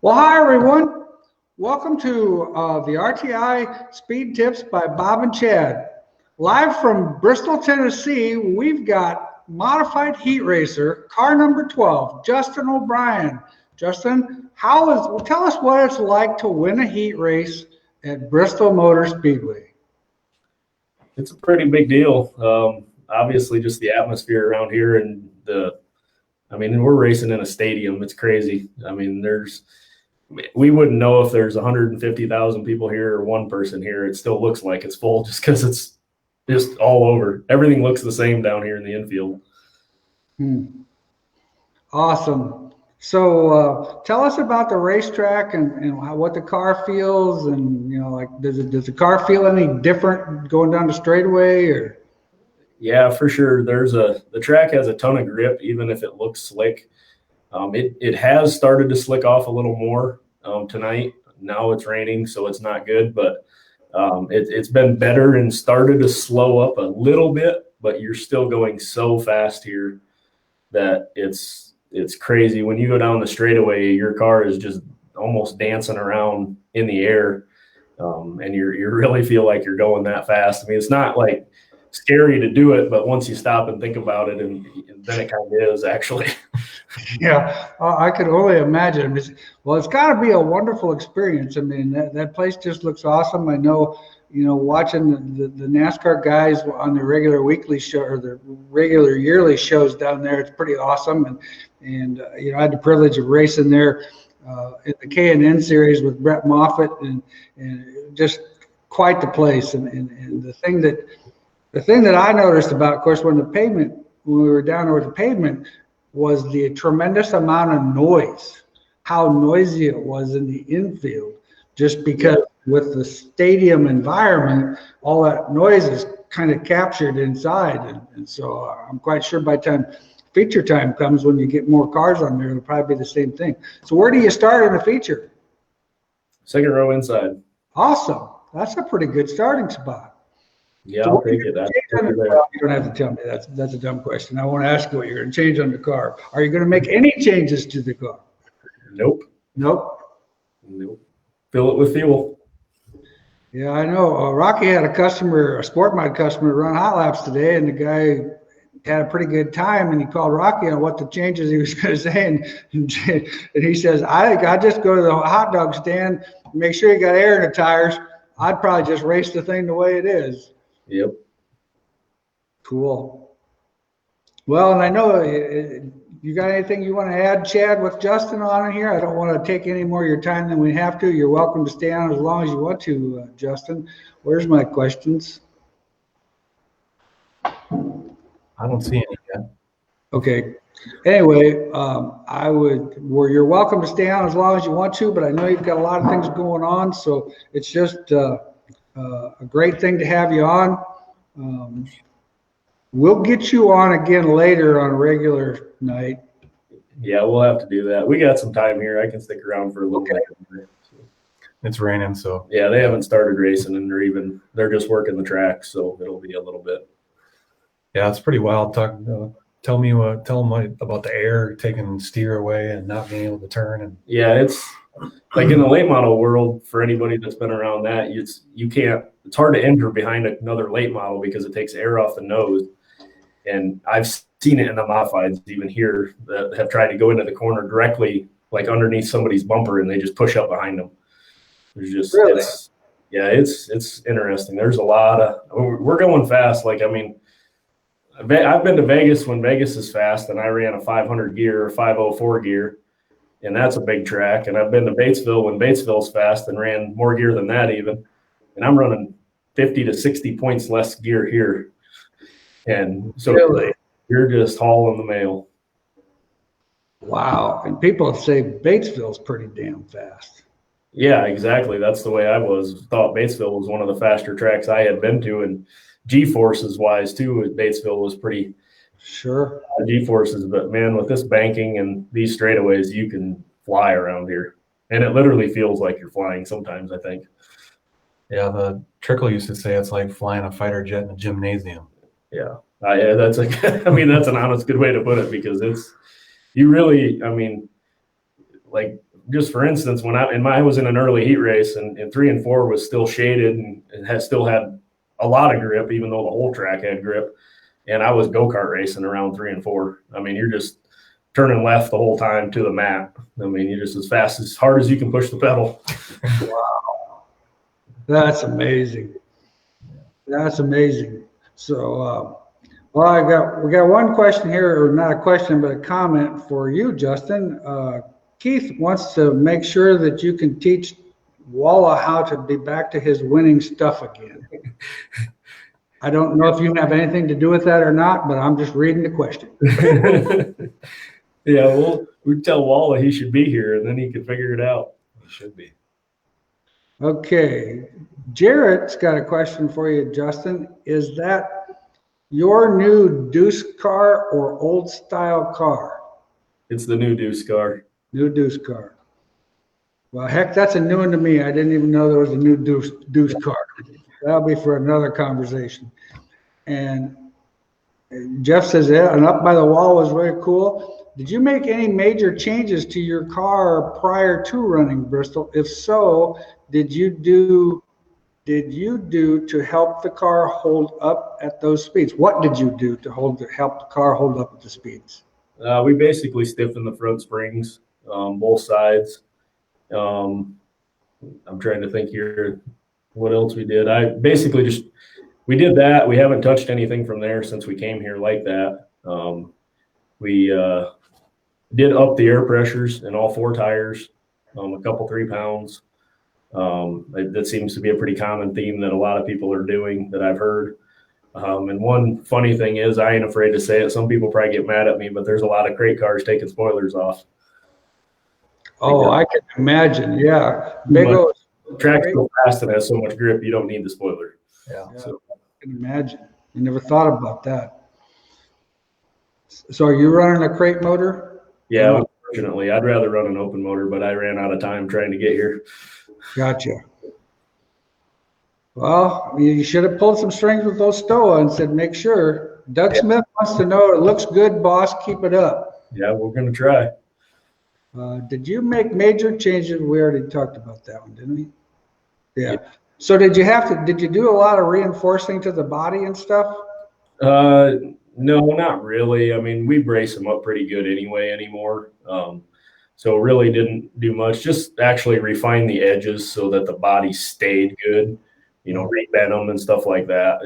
Well, hi everyone. Welcome to the RTI Speed Tips by Bob and Chad. Live from Bristol, Tennessee, we've got modified heat racer, car number 12, Justin O'Brien. Justin, tell us what it's like to win a heat race at Bristol Motor Speedway. It's a pretty big deal. Obviously, just the atmosphere around here and we're racing in a stadium. It's crazy. We wouldn't know if there's 150,000 people here or one person here. It still looks like it's full just because it's just all over. Everything looks the same down here in the infield. Awesome. So tell us about the racetrack and what the car feels, and does the car feel any different going down the straightaway or? Yeah, for sure. The track has a ton of grip, even if it looks slick. It has started to slick off a little more tonight. Now it's raining, so it's not good, but it's been better and started to slow up a little bit, but you're still going so fast here that it's crazy. When you go down the straightaway, your car is just almost dancing around in the air, and you really feel like you're going that fast. I mean, it's not like scary to do it, but once you stop and think about it, and then it kind of is actually. Yeah, I could only imagine. It's got to be a wonderful experience. I mean, that place just looks awesome. I know, watching the NASCAR guys on the regular weekly show or the regular yearly shows down there, it's pretty awesome. And I had the privilege of racing there in the K&N series with Brett Moffitt, and just quite the place. And the thing that I noticed about, of course, when we were down there with the pavement, was the tremendous amount of noise, how noisy it was in the infield, just because with the stadium environment, all that noise is kind of captured inside. And so I'm quite sure by the time feature time comes, when you get more cars on there, it'll probably be the same thing. So where do you start in the feature? Second row inside. Awesome. That's a pretty good starting spot. Yeah, so I'll take it. You don't have to tell me. That's a dumb question. I want to ask you what you're going to change on the car. Are you going to make any changes to the car? Nope. Fill it with fuel. Yeah, I know. Rocky had a sport mod customer, run hot laps today, and the guy had a pretty good time, and he called Rocky on what the changes he was going to say, and he says, I think I'd just go to the hot dog stand, make sure you got air in the tires. I'd probably just race the thing the way it is. Yep. Cool. Well, and I know you got anything you want to add, Chad, with Justin on here? I don't want to take any more of your time than we have to. You're welcome to stay on as long as you want to, Justin. Where's my questions? I don't see any yet. Okay. Anyway, you're welcome to stay on as long as you want to, but I know you've got a lot of things going on, so it's just a great thing to have you on. We'll get you on again later on a regular night. Yeah, we'll have to do that. We got some time here. I can stick around for a little bit. It's raining, so. Yeah, they haven't started racing, and they're just working the track, so it'll be a little bit. Yeah, it's pretty wild. Tell them about the air taking steer away and not being able to turn. And yeah, it's like in the late model world, for anybody that's been around that, it's hard to enter behind another late model because it takes air off the nose. And I've seen it in the modifieds even here that have tried to go into the corner directly, like underneath somebody's bumper, and they just push up behind them. There's just really? It's interesting. There's a lot of we're going fast. I've been to Vegas when Vegas is fast, and I ran a 500 gear or 504 gear, and that's a big track. And I've been to Batesville when Batesville's fast and ran more gear than that even. And I'm running 50 to 60 points less gear here. And so really? You're just hauling the mail. Wow. And people say Batesville's pretty damn fast. Yeah, exactly. That's the way I thought Batesville was one of the faster tracks I had been to, and G-forces wise too. Batesville was pretty sure G-forces, but man, with this banking and these straightaways, you can fly around here, and it literally feels like you're flying sometimes, I think. Yeah, the Trickle used to say it's like flying a fighter jet in a gymnasium. Yeah, that's that's an honest good way to put it, because you really, like just for instance, when I was in an early heat race and 3 and 4 was still shaded and still had a lot of grip, even though the whole track had grip. And I was go-kart racing around 3 and 4. I mean, you're just turning left the whole time to the mat. I mean, you're just as hard as you can push the pedal. Wow. That's amazing. That's amazing. So, well, we got one question here, or not a question, but a comment for you, Justin. Keith wants to make sure that you can teach Walla how to be back to his winning stuff again. I don't know if you have anything to do with that or not, but I'm just reading the question. Yeah, well, we tell Walla he should be here, and then he can figure it out. He should be. Okay. Jarrett's got a question for you, Justin. Is that your new Deuce car or old style car? It's the new Deuce car. New Deuce car. Well, heck, that's a new one to me. I didn't even know there was a new Deuce car. That'll be for another conversation. And Jeff says, yeah, and Up by the Wall was very cool. Did you make any major changes to your car prior to running Bristol? If so, did you do to help the car hold up at those speeds? What did you do to help the car hold up at the speeds? We basically stiffened the front springs, both sides. I'm trying to think here what else we did. We did that. We haven't touched anything from there since we came here like that. We did up the air pressures in all 4 tires, a couple 3 pounds. That seems to be a pretty common theme that a lot of people are doing that I've heard. And one funny thing is, I ain't afraid to say it. Some people probably get mad at me, but there's a lot of crate cars taking spoilers off. Oh, I can imagine. Yeah. Big old track's so fast and has so much grip, you don't need the spoiler. Yeah. So, I can imagine. I never thought about that. So are you running a crate motor? yeah, unfortunately, I'd rather run an open motor, but I ran out of time trying to get here. Gotcha. Well, you should have pulled some strings with those Stoa and said, make sure. Doug Smith wants to know, it looks good, boss. Keep it up. Yeah, we're going to try. Did you make major changes? We already talked about that one, didn't we? Yeah. So did you do a lot of reinforcing to the body and stuff? No, not really. I mean, we brace them up pretty good anyway anymore. So really didn't do much, just actually refine the edges so that the body stayed good, rebend them and stuff like that.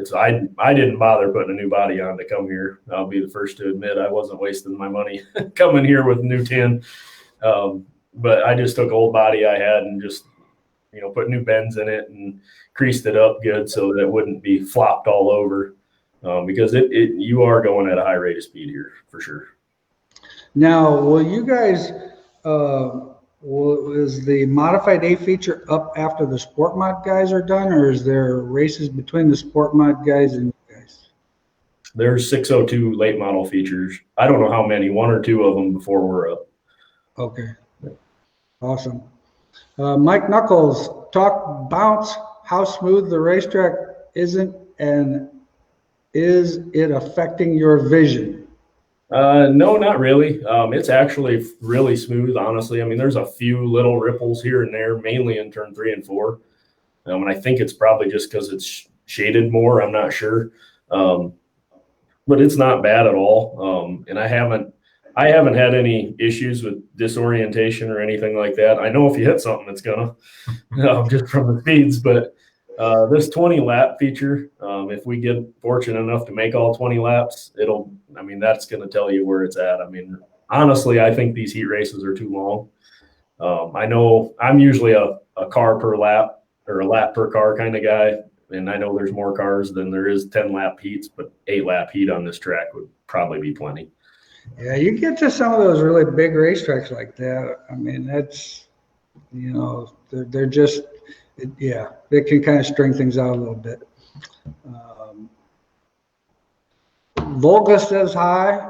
I didn't bother putting a new body on to come here. I'll be the first to admit I wasn't wasting my money coming here with new tin. But I just took old body I had and just, put new bends in it and creased it up good so that it wouldn't be flopped all over. Because you are going at a high rate of speed here for sure. Now, will you guys, is the modified A feature up after the Sport Mod guys are done, or is there races between the Sport Mod guys and you guys? There's 602 late model features. I don't know how many, 1 or 2 of them before we're up. Okay. Awesome. Mike Knuckles, talk bounce, how smooth the racetrack isn't, and is it affecting your vision? No, not really. It's actually really smooth, honestly. I mean, there's a few little ripples here and there, mainly in turn 3 and 4. And I think it's probably just because it's shaded more. I'm not sure. But it's not bad at all. And I haven't had any issues with disorientation or anything like that. I know if you hit something, it's gonna, just from the speeds. But this 20 lap feature, if we get fortunate enough to make all 20 laps, that's going to tell you where it's at. I mean, honestly, I think these heat races are too long. I know I'm usually a car per lap or a lap per car kind of guy. And I know there's more cars than there is 10 lap heats, but 8 lap heat on this track would probably be plenty. Yeah, you get to some of those really big racetracks like that. I mean, that's, they're just, they can kind of string things out a little bit. Volga says hi.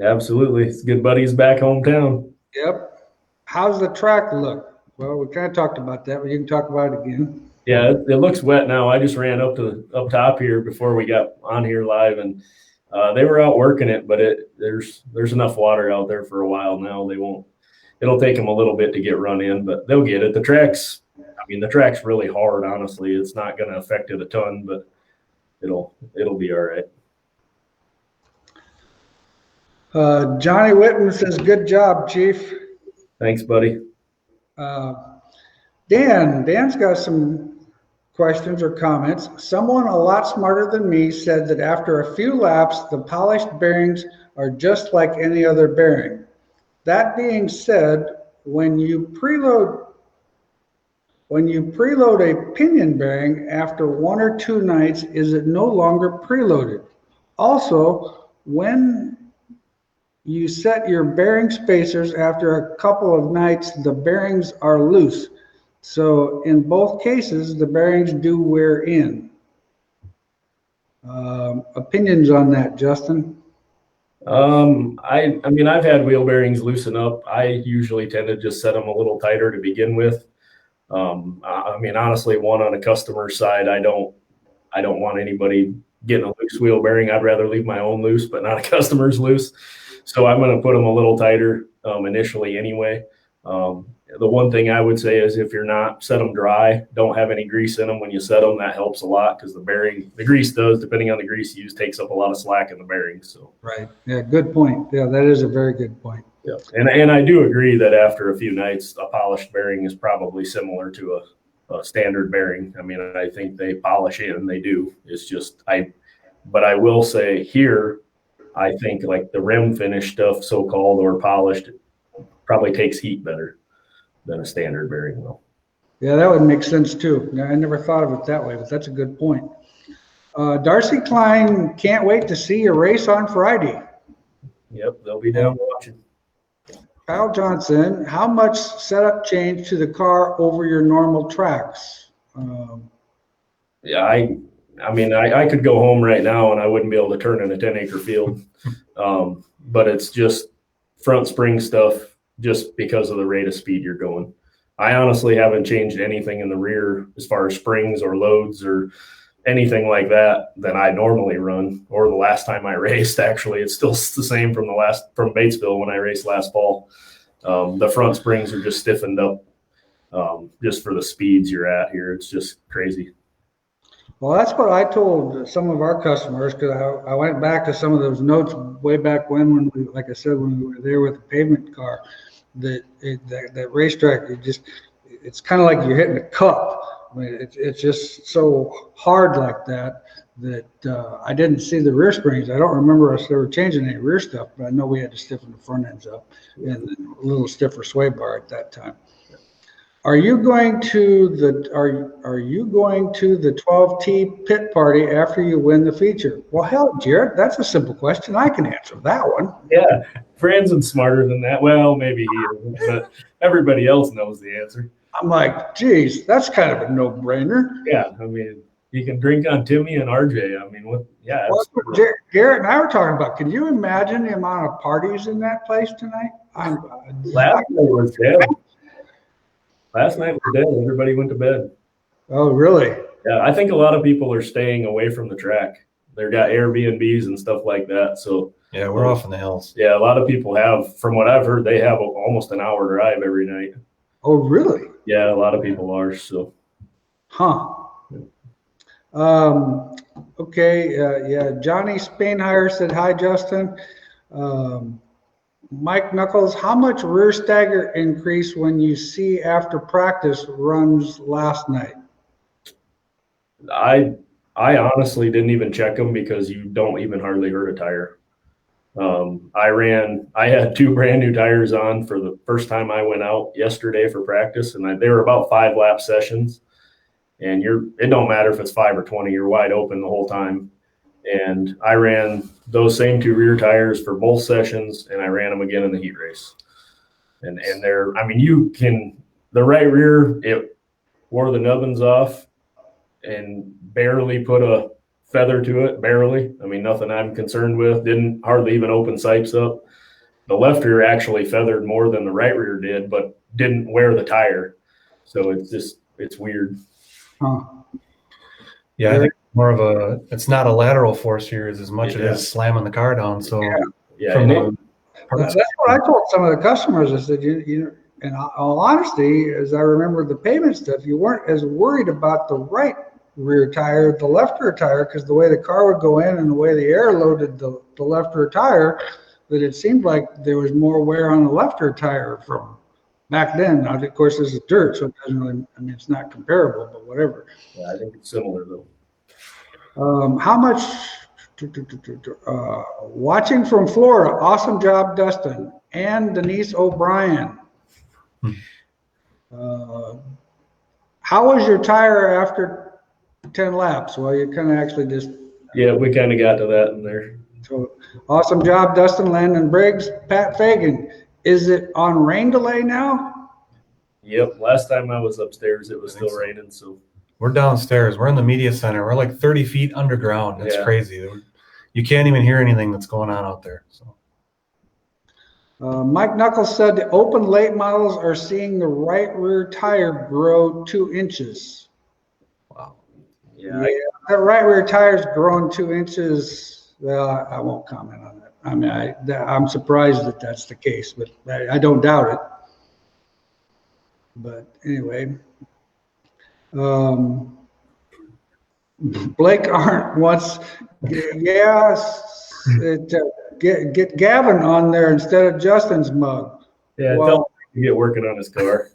Absolutely. It's good buddies back hometown. Yep. How's the track look? Well, we kind of talked about that, but you can talk about it again. Yeah, it looks wet now. I just ran up top here before we got on here live, and they were out working it, but there's enough water out there for a while now. it'll take them a little bit to get run in, but they'll get it. The track's really hard, honestly. It's not going to affect it a ton, but it'll be all right. Johnny Whitman says, good job, Chief. Thanks, buddy. Dan's got some questions or comments. Someone a lot smarter than me said that after a few laps, the polished bearings are just like any other bearing. That being said, when you preload a pinion bearing after 1 or 2 nights, is it no longer preloaded? Also, when you set your bearing spacers after a couple of nights, the bearings are loose. So in both cases, the bearings do wear in. Opinions on that, Justin? I've had wheel bearings loosen up. I usually tend to just set them a little tighter to begin with. Honestly, one on a customer side, I don't want anybody getting a loose wheel bearing. I'd rather leave my own loose, but not a customer's loose. So I'm going to put them a little tighter initially anyway. The one thing I would say is if you're not, set them dry, don't have any grease in them when you set them. That helps a lot because the grease does, depending on the grease you use, takes up a lot of slack in the bearings. So right. Yeah, good point. Yeah, that is a very good point. Yeah, and I do agree that after a few nights, a polished bearing is probably similar to a standard bearing. I mean, I think they polish in, they do. It's just but I will say here, I think like the rim finish stuff, so-called, or polished, probably takes heat better than a standard bearing will. Yeah, that would make sense too. I never thought of it that way, but that's a good point. Darcy Klein can't wait to see your race on Friday. Yep, they'll be down watching. Kyle Johnson, how much setup change to the car over your normal tracks? Yeah, I could go home right now and I wouldn't be able to turn in a 10-acre field. But it's just front spring stuff just because of the rate of speed you're going. I honestly haven't changed anything in the rear as far as springs or loads or anything like that than I normally run, or the last time I raced. Actually, it's still the same from Batesville when I raced last fall. The front springs are just stiffened up just for the speeds you're at here. It's just crazy. Well, that's what I told some of our customers, because I went back to some of those notes way back when we, like I said, when we were there with the pavement car, that racetrack, it's kind of like you're hitting a cup. I mean, it's just so hard like that I didn't see the rear springs. I don't remember us ever changing any rear stuff, but I know we had to stiffen the front ends up and a little stiffer sway bar at that time. Are you going to the 12T pit party after you win the feature? Well, hell, Jared, that's a simple question. I can answer that one. Yeah, Franzen's smarter than that. Well, maybe he is, but everybody else knows the answer. I'm like, geez, that's kind of a no-brainer. Yeah, I mean, you can drink on Timmy and RJ. I mean, what? Yeah. Well, Garrett and I were talking about. Can you imagine the amount of parties in that place tonight? Last night was dead. Last night was dead. Everybody went to bed. Oh, really? Yeah, I think a lot of people are staying away from the track. They've got Airbnbs and stuff like that. So yeah, we're off in the hills. Yeah, a lot of people have. From what I've heard, they have almost an hour drive every night. Oh, really? Yeah, a lot of people are. So. Huh. Okay. Yeah. Johnny Spainhire said, hi, Justin. Mike Knuckles, how much rear stagger increase when you see after practice runs last night? I honestly didn't even check them because you don't even hardly hurt a tire. I had 2 brand new tires on for the first time I went out yesterday for practice, and they were about 5 lap sessions. And it don't matter if it's 5 or 20, you're wide open the whole time. And I ran those same 2 rear tires for both sessions, and I ran them again in the heat race. And the right rear, it wore the nubbins off and barely put a feather to it, barely. I mean, nothing I'm concerned with. Didn't hardly even open sipes up. The left rear actually feathered more than the right rear did, but didn't wear the tire. So it's weird. Huh. Yeah, I think it's not a lateral force here as much as it is slamming the car down. So yeah, parts. That's what I told some of the customers. I said, in all honesty, as I remember the pavement stuff, you weren't as worried about the right rear tire, the left rear tire, because the way the car would go in and the way the air loaded the left rear tire, that it seemed like there was more wear on the left rear tire from back then. Now, of course, this is dirt, so it doesn't really, I mean, it's not comparable, but whatever. Yeah, I think it's similar though. How much, watching from Florida, awesome job, Dustin, and Denise O'Brien. How was your tire after 10 laps? Well, you kind of actually just. Yeah, we kind of got to that in there. So awesome job, Dustin, Landon Briggs, Pat Fagan. Is it on rain delay now? Yep. Last time I was upstairs, it was still raining. So We're downstairs. We're in the media center. We're like 30 feet underground. It's crazy. You can't even hear anything that's going on out there. So. Mike Knuckles said the open late models are seeing the right rear tire grow 2 inches. Wow. Yeah, that right rear tire's growing 2 inches. Well, I won't comment on that. I mean, I'm surprised that that's the case, but I don't doubt it. But anyway, Blake Arndt wants, get Gavin on there instead of Justin's mug. yeah, tell him to get working on his car.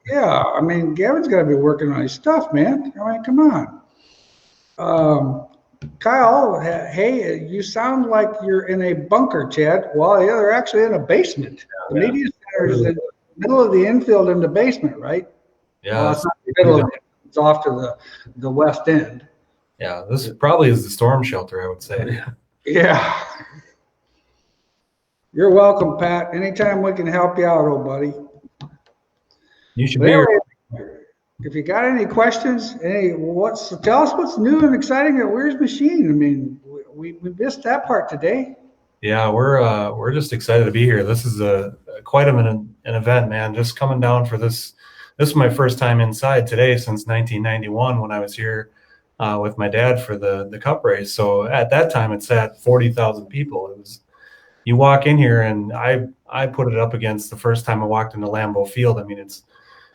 Yeah, I mean, Gavin's got to be working on his stuff, man. I mean, come on. Kyle, hey, you sound like you're in a bunker, Chad. Well, yeah, they're actually in a basement. The media center is in the middle of the infield in the basement, right? Yeah. Well, it's not the middle of it. It's off to the west end. Yeah, this probably is the storm shelter, I would say. Yeah. You're welcome, Pat. Anytime we can help you out, old buddy. You should be here. If you got any questions, tell us what's new and exciting at Wehrs Machine. I mean, we missed that part today. Yeah, we're just excited to be here. This is quite an event, man. Just coming down for this. This is my first time inside today since 1991 when I was here with my dad for the Cup race. So at that time, it sat 40,000 people. It was, you walk in here, and I put it up against the first time I walked into Lambeau Field. I mean,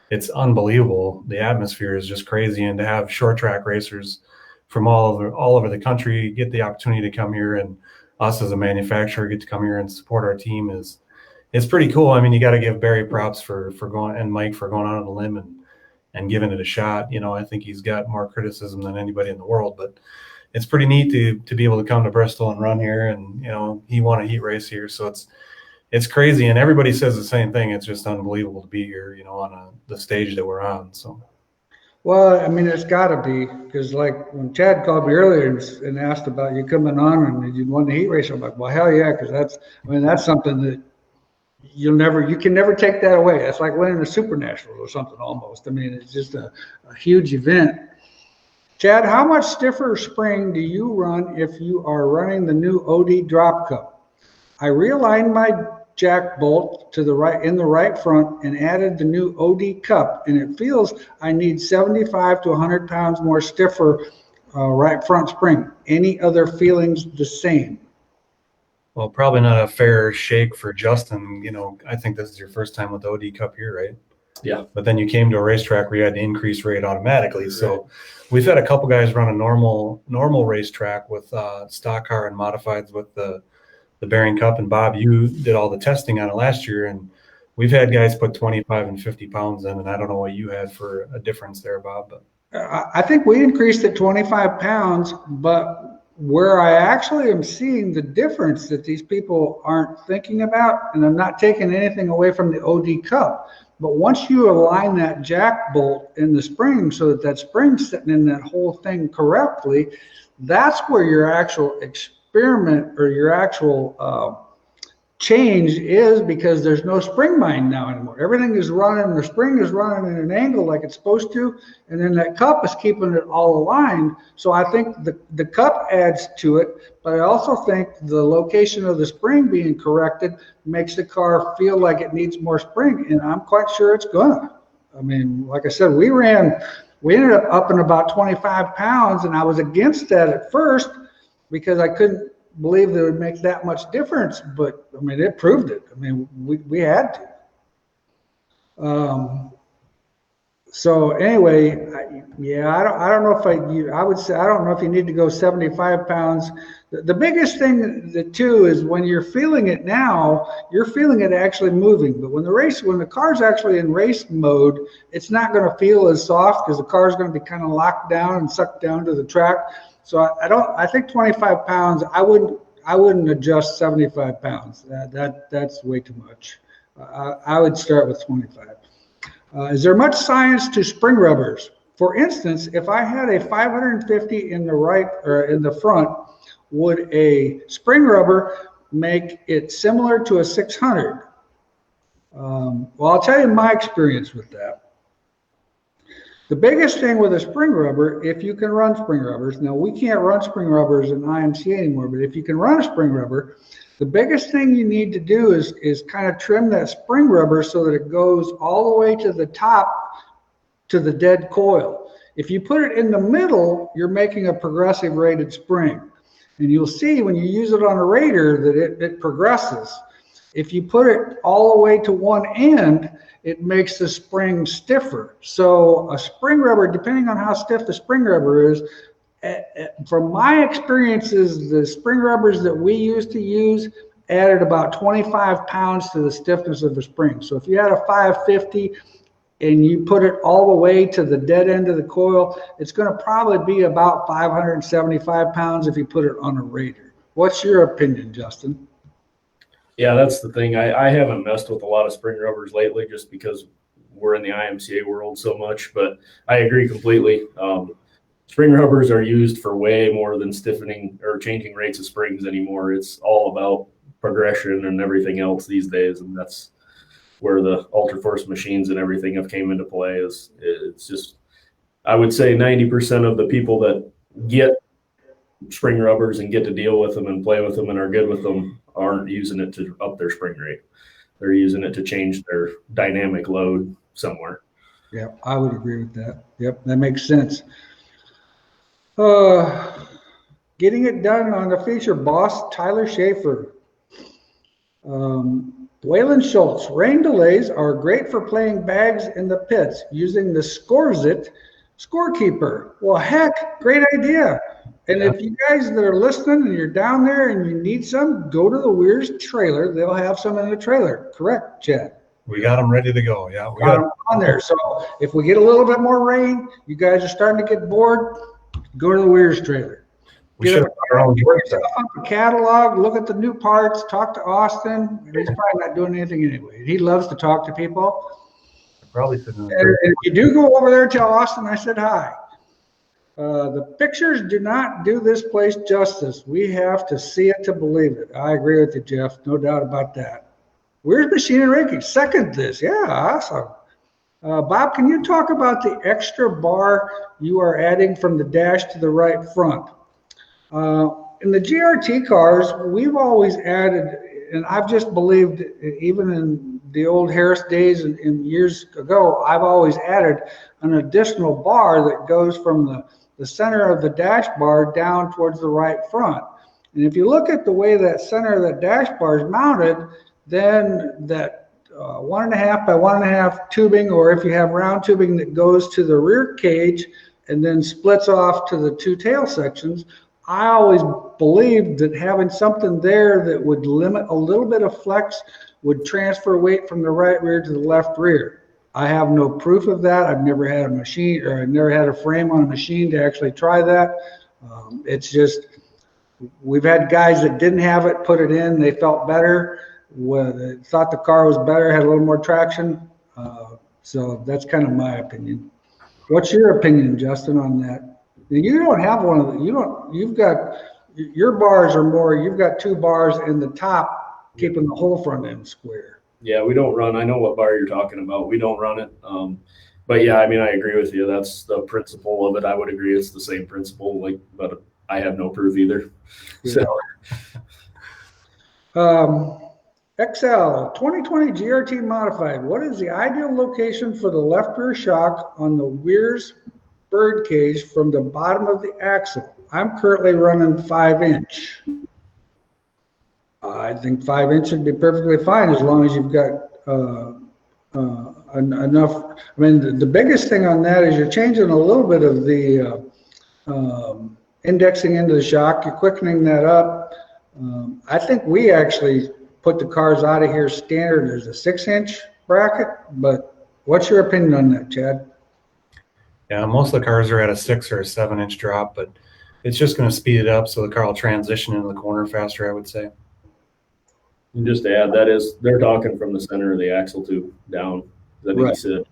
it's unbelievable. The atmosphere is just crazy, and to have short track racers from all over the country get the opportunity to come here, and us as a manufacturer get to come here and support our team it's pretty cool. I mean, you got to give Barry props for going, and Mike for going out on a limb and giving it a shot. You know, I think he's got more criticism than anybody in the world, but it's pretty neat to be able to come to Bristol and run here. And, you know, he won a heat race here. So it's crazy. And everybody says the same thing. It's just unbelievable to be here, you know, on the stage that we're on. So. Well, I mean, it's got to be, because like when Chad called me earlier and asked about you coming on and you won the heat race, I'm like, well, hell yeah, because that's something that you can never take that away. It's like winning a Super National or something almost. I mean, it's just a huge event. Chad, how much stiffer spring do you run if you are running the new OD drop cup? I realigned my jack bolt to the right in the right front and added the new OD cup, and it feels I need 75 to 100 pounds more stiffer right front spring. Any other feelings the same? Well, probably not a fair shake for Justin. You know, I think this is your first time with the OD Cup here, right? Yeah. But then you came to a racetrack where you had to increase rate automatically. So we've had a couple guys run a normal racetrack with stock car and modifieds with the Bearing Cup. And Bob, you did all the testing on it last year, and we've had guys put 25 and 50 pounds in, and I don't know what you had for a difference there, Bob. But I think we increased it 25 pounds, but where I actually am seeing the difference that these people aren't thinking about, and I'm not taking anything away from the OD Cup, but once you align that jack bolt in the spring so that spring's sitting in that whole thing correctly, that's where your actual experiment or your actual change is, because there's no spring mine now anymore. Everything is running, the spring is running at an angle like it's supposed to, and then that cup is keeping it all aligned. So I think the cup adds to it, but I also think the location of the spring being corrected makes the car feel like it needs more spring, and I'm quite sure it's gonna. I mean, like I said, we ended up upping about 25 pounds, and I was against that at first because I couldn't believe that it would make that much difference, but I mean, it proved it. I mean, we had to. So anyway, I don't know if I would say, I don't know if you need to go 75 pounds. The biggest thing too is when you're feeling it now, you're feeling it actually moving. But when the car's actually in race mode, it's not going to feel as soft because the car's going to be kind of locked down and sucked down to the track. So I think 25 pounds, I wouldn't adjust 75 pounds. That's way too much. I would start with 25. Is there much science to spring rubbers? For instance, if I had a 550 in the right or in the front, would a spring rubber make it similar to a 600? Well, I'll tell you my experience with that. The biggest thing with a spring rubber, if you can run spring rubbers, now we can't run spring rubbers in IMCA anymore, but if you can run a spring rubber, the biggest thing you need to do is kind of trim that spring rubber so that it goes all the way to the top to the dead coil. If you put it in the middle, you're making a progressive rated spring. And you'll see when you use it on a Raider that it progresses. If you put it all the way to one end, it makes the spring stiffer. So a spring rubber, depending on how stiff the spring rubber is, from my experiences, the spring rubbers that we used to use added about 25 pounds to the stiffness of the spring. So if you had a 550 and you put it all the way to the dead end of the coil, it's going to probably be about 575 pounds if you put it on a Raider. What's your opinion, Justin? Yeah, that's the thing. I haven't messed with a lot of spring rubbers lately just because we're in the IMCA world so much, but I agree completely. Spring rubbers are used for way more than stiffening or changing rates of springs anymore. It's all about progression and everything else these days, and that's where the ultra force machines and everything have came into play. It's just, I would say 90% of the people that get spring rubbers and get to deal with them and play with them and are good with them aren't using it to up their spring rate. They're using it to change their dynamic load somewhere. Yeah, I would agree with that. Yep, that makes sense. Getting it done on the feature, boss Tyler Schaefer. Waylon Schultz, rain delays are great for playing bags in the pits using the Scoresit scorekeeper. Well, heck, great idea. And if you guys that are listening and you're down there and you need some, go to the Wehrs trailer. They'll have some in the trailer. Correct, Chad? We got them ready to go. Yeah, we got them on there. So if we get a little bit more rain, you guys are starting to get bored, go to the Wehrs trailer. We should have our own a catalog, look at the new parts, talk to Austin. He's probably not doing anything anyway. He loves to talk to people. Probably sitting. And if you do go over there, tell Austin I said hi. The pictures do not do this place justice. We have to see it to believe it. I agree with you, Jeff. No doubt about that. Where's Machine and Ranking? Second this. Yeah, awesome. Bob, can you talk about the extra bar you are adding from the dash to the right front? In the GRT cars, we've always added, and I've just believed, even in the old Harris days and years ago, I've always added an additional bar that goes from the center of the dash bar down towards the right front. And if you look at the way that center of that dash bar is mounted, then that 1.5 by 1.5 tubing, or if you have round tubing that goes to the rear cage and then splits off to the two tail sections, I always believed that having something there that would limit a little bit of flex would transfer weight from the right rear to the left rear. I have no proof of that. I've never had a machine, or I've never had a frame on a machine to actually try that. It's just, we've had guys that didn't have it, put it in, they felt better, they thought the car was better, had a little more traction. So that's kind of my opinion. What's your opinion, Justin, on that? You don't have one of the, you've got, your bars are more, you've got two bars in the top keeping the whole front end square. Yeah, we don't run, I know what bar you're talking about. We don't run it. But yeah, I mean, I agree with you. That's the principle of it. I would agree it's the same principle, but I have no proof either. Yeah. So. XL 2020 GRT modified. What is the ideal location for the left rear shock on the Wehrs bird cage from the bottom of the axle? I'm currently running 5-inch. I think 5 inch would be perfectly fine as long as you've got enough. I mean, the biggest thing on that is you're changing a little bit of the indexing into the shock. You're quickening that up. I think we actually put the cars out of here standard as a 6-inch bracket, but what's your opinion on that, Chad? Yeah, most of the cars are at a 6 or a 7-inch drop, but it's just going to speed it up so the car will transition into the corner faster, I would say. And just to add, they're talking from the center of the axle tube down. I think he said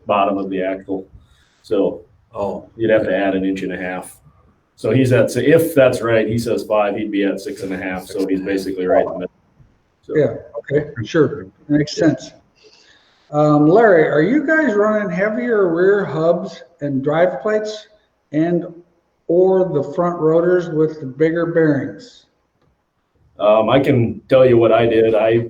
bottom of the axle. So you'd have to add 1.5 inches. So he's at, if that's right, he says 5, he'd be at 6.5. So he's basically right in the middle. So. Yeah, okay, sure. Makes sense. Larry, are you guys running heavier rear hubs and drive plates or the front rotors with the bigger bearings? I can tell you what I did. I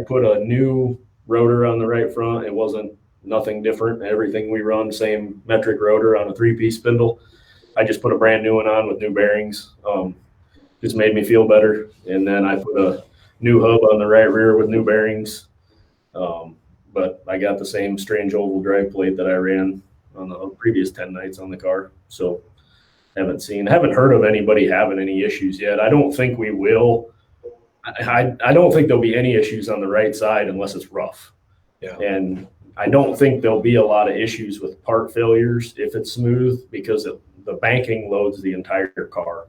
put a new rotor on the right front. It wasn't nothing different. Everything we run, same metric rotor on a 3-piece spindle. I just put a brand new one on with new bearings. Just made me feel better. And then I put a new hub on the right rear with new bearings. But I got the same strange oval drive plate that I ran on the previous 10 nights on the car. So haven't heard of anybody having any issues yet. I don't think we will. I don't think there'll be any issues on the right side unless it's rough. Yeah. And I don't think there'll be a lot of issues with part failures if it's smooth, because the banking loads the entire car.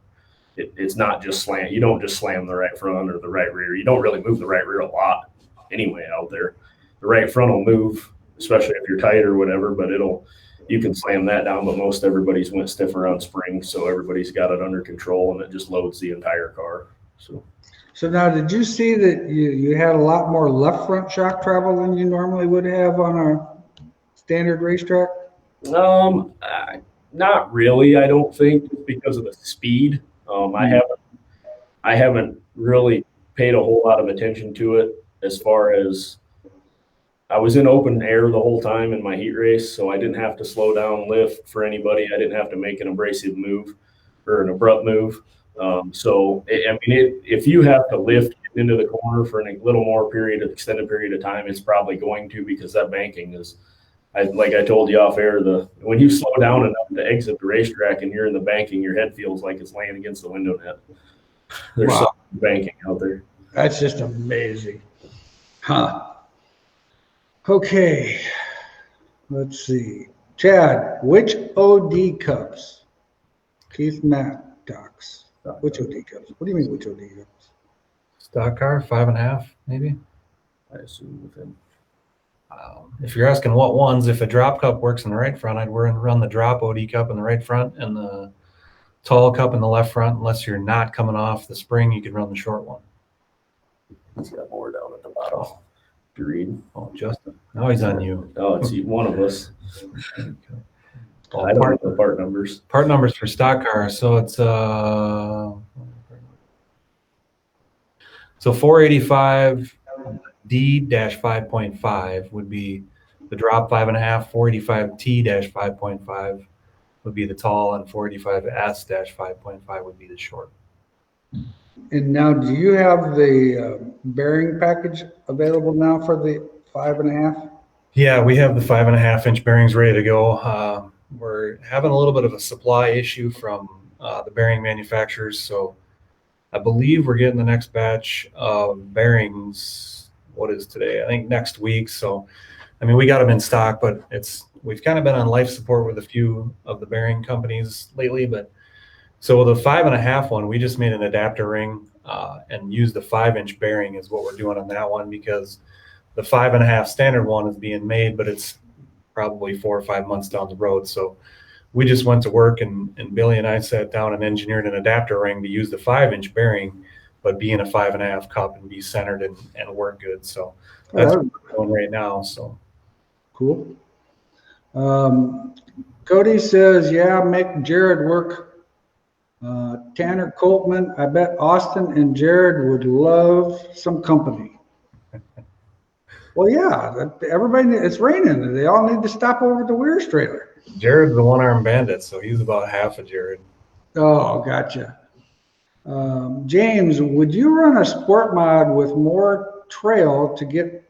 It's not just slam. You don't just slam the right front or the right rear. You don't really move the right rear a lot anyway out there. The right front will move, especially if you're tight or whatever, but you can slam that down, but most everybody's went stiffer on springs, so everybody's got it under control, and it just loads the entire car. So now, did you see that you had a lot more left front shock travel than you normally would have on a standard racetrack? Not really, I don't think, because of the speed. I haven't really paid a whole lot of attention to it, as far as I was in open air the whole time in my heat race, so I didn't have to slow down lift for anybody. I didn't have to make an abrasive move or an abrupt move. If you have to lift into the corner for a little more extended period of time, it's probably going to, because that banking is, like I told you off air, when you slow down enough to exit the racetrack and you're in the banking, your head feels like it's laying against the window net. There's some banking out there. That's just amazing. Huh. Okay. Let's see. Chad, which OD cups? Keith Matt talks. Which OD cups? What do you mean, which OD cups? Stock car, 5.5, maybe. I assume with him. If you're asking what ones, if a drop cup works in the right front, I'd run the drop OD cup in the right front and the tall cup in the left front. Unless you're not coming off the spring, you could run the short one. He's got more down at the bottom. To read. Oh, Justin. Now he's on you. Oh, it's one of us. Oh, I don't know the part numbers. Part numbers for stock car. So it's 485 D-5.5 would be the drop 5.5. 485 T-5.5 would be the tall, and 485 S-5.5 would be the short. And now, do you have the bearing package available now for the 5.5? Yeah, we have the 5.5-inch bearings ready to go. We're having a little bit of a supply issue from the bearing manufacturers, so I believe we're getting the next batch of bearings. What is today? I think next week. So, I mean, we got them in stock, but we've kind of been on life support with a few of the bearing companies lately. But so the 5.5 one, we just made an adapter ring and used the 5-inch bearing is what we're doing on that one, because the 5.5 standard one is being made, but it's probably 4 or 5 months down the road. So we just went to work, and Billy and I sat down and engineered an adapter ring to use the 5-inch bearing, but be in a 5.5 cup and be centered and work good. So that's what we're doing right now. So cool. Cody says, yeah, make Jared work. Tanner Coltman, I bet Austin and Jared would love some company. Well, yeah, everybody, it's raining. They all need to stop over at the Wehrs trailer. Jared's the one-armed bandit, so he's about half of Jared. Oh, gotcha. James, would you run a sport mod with more trail to get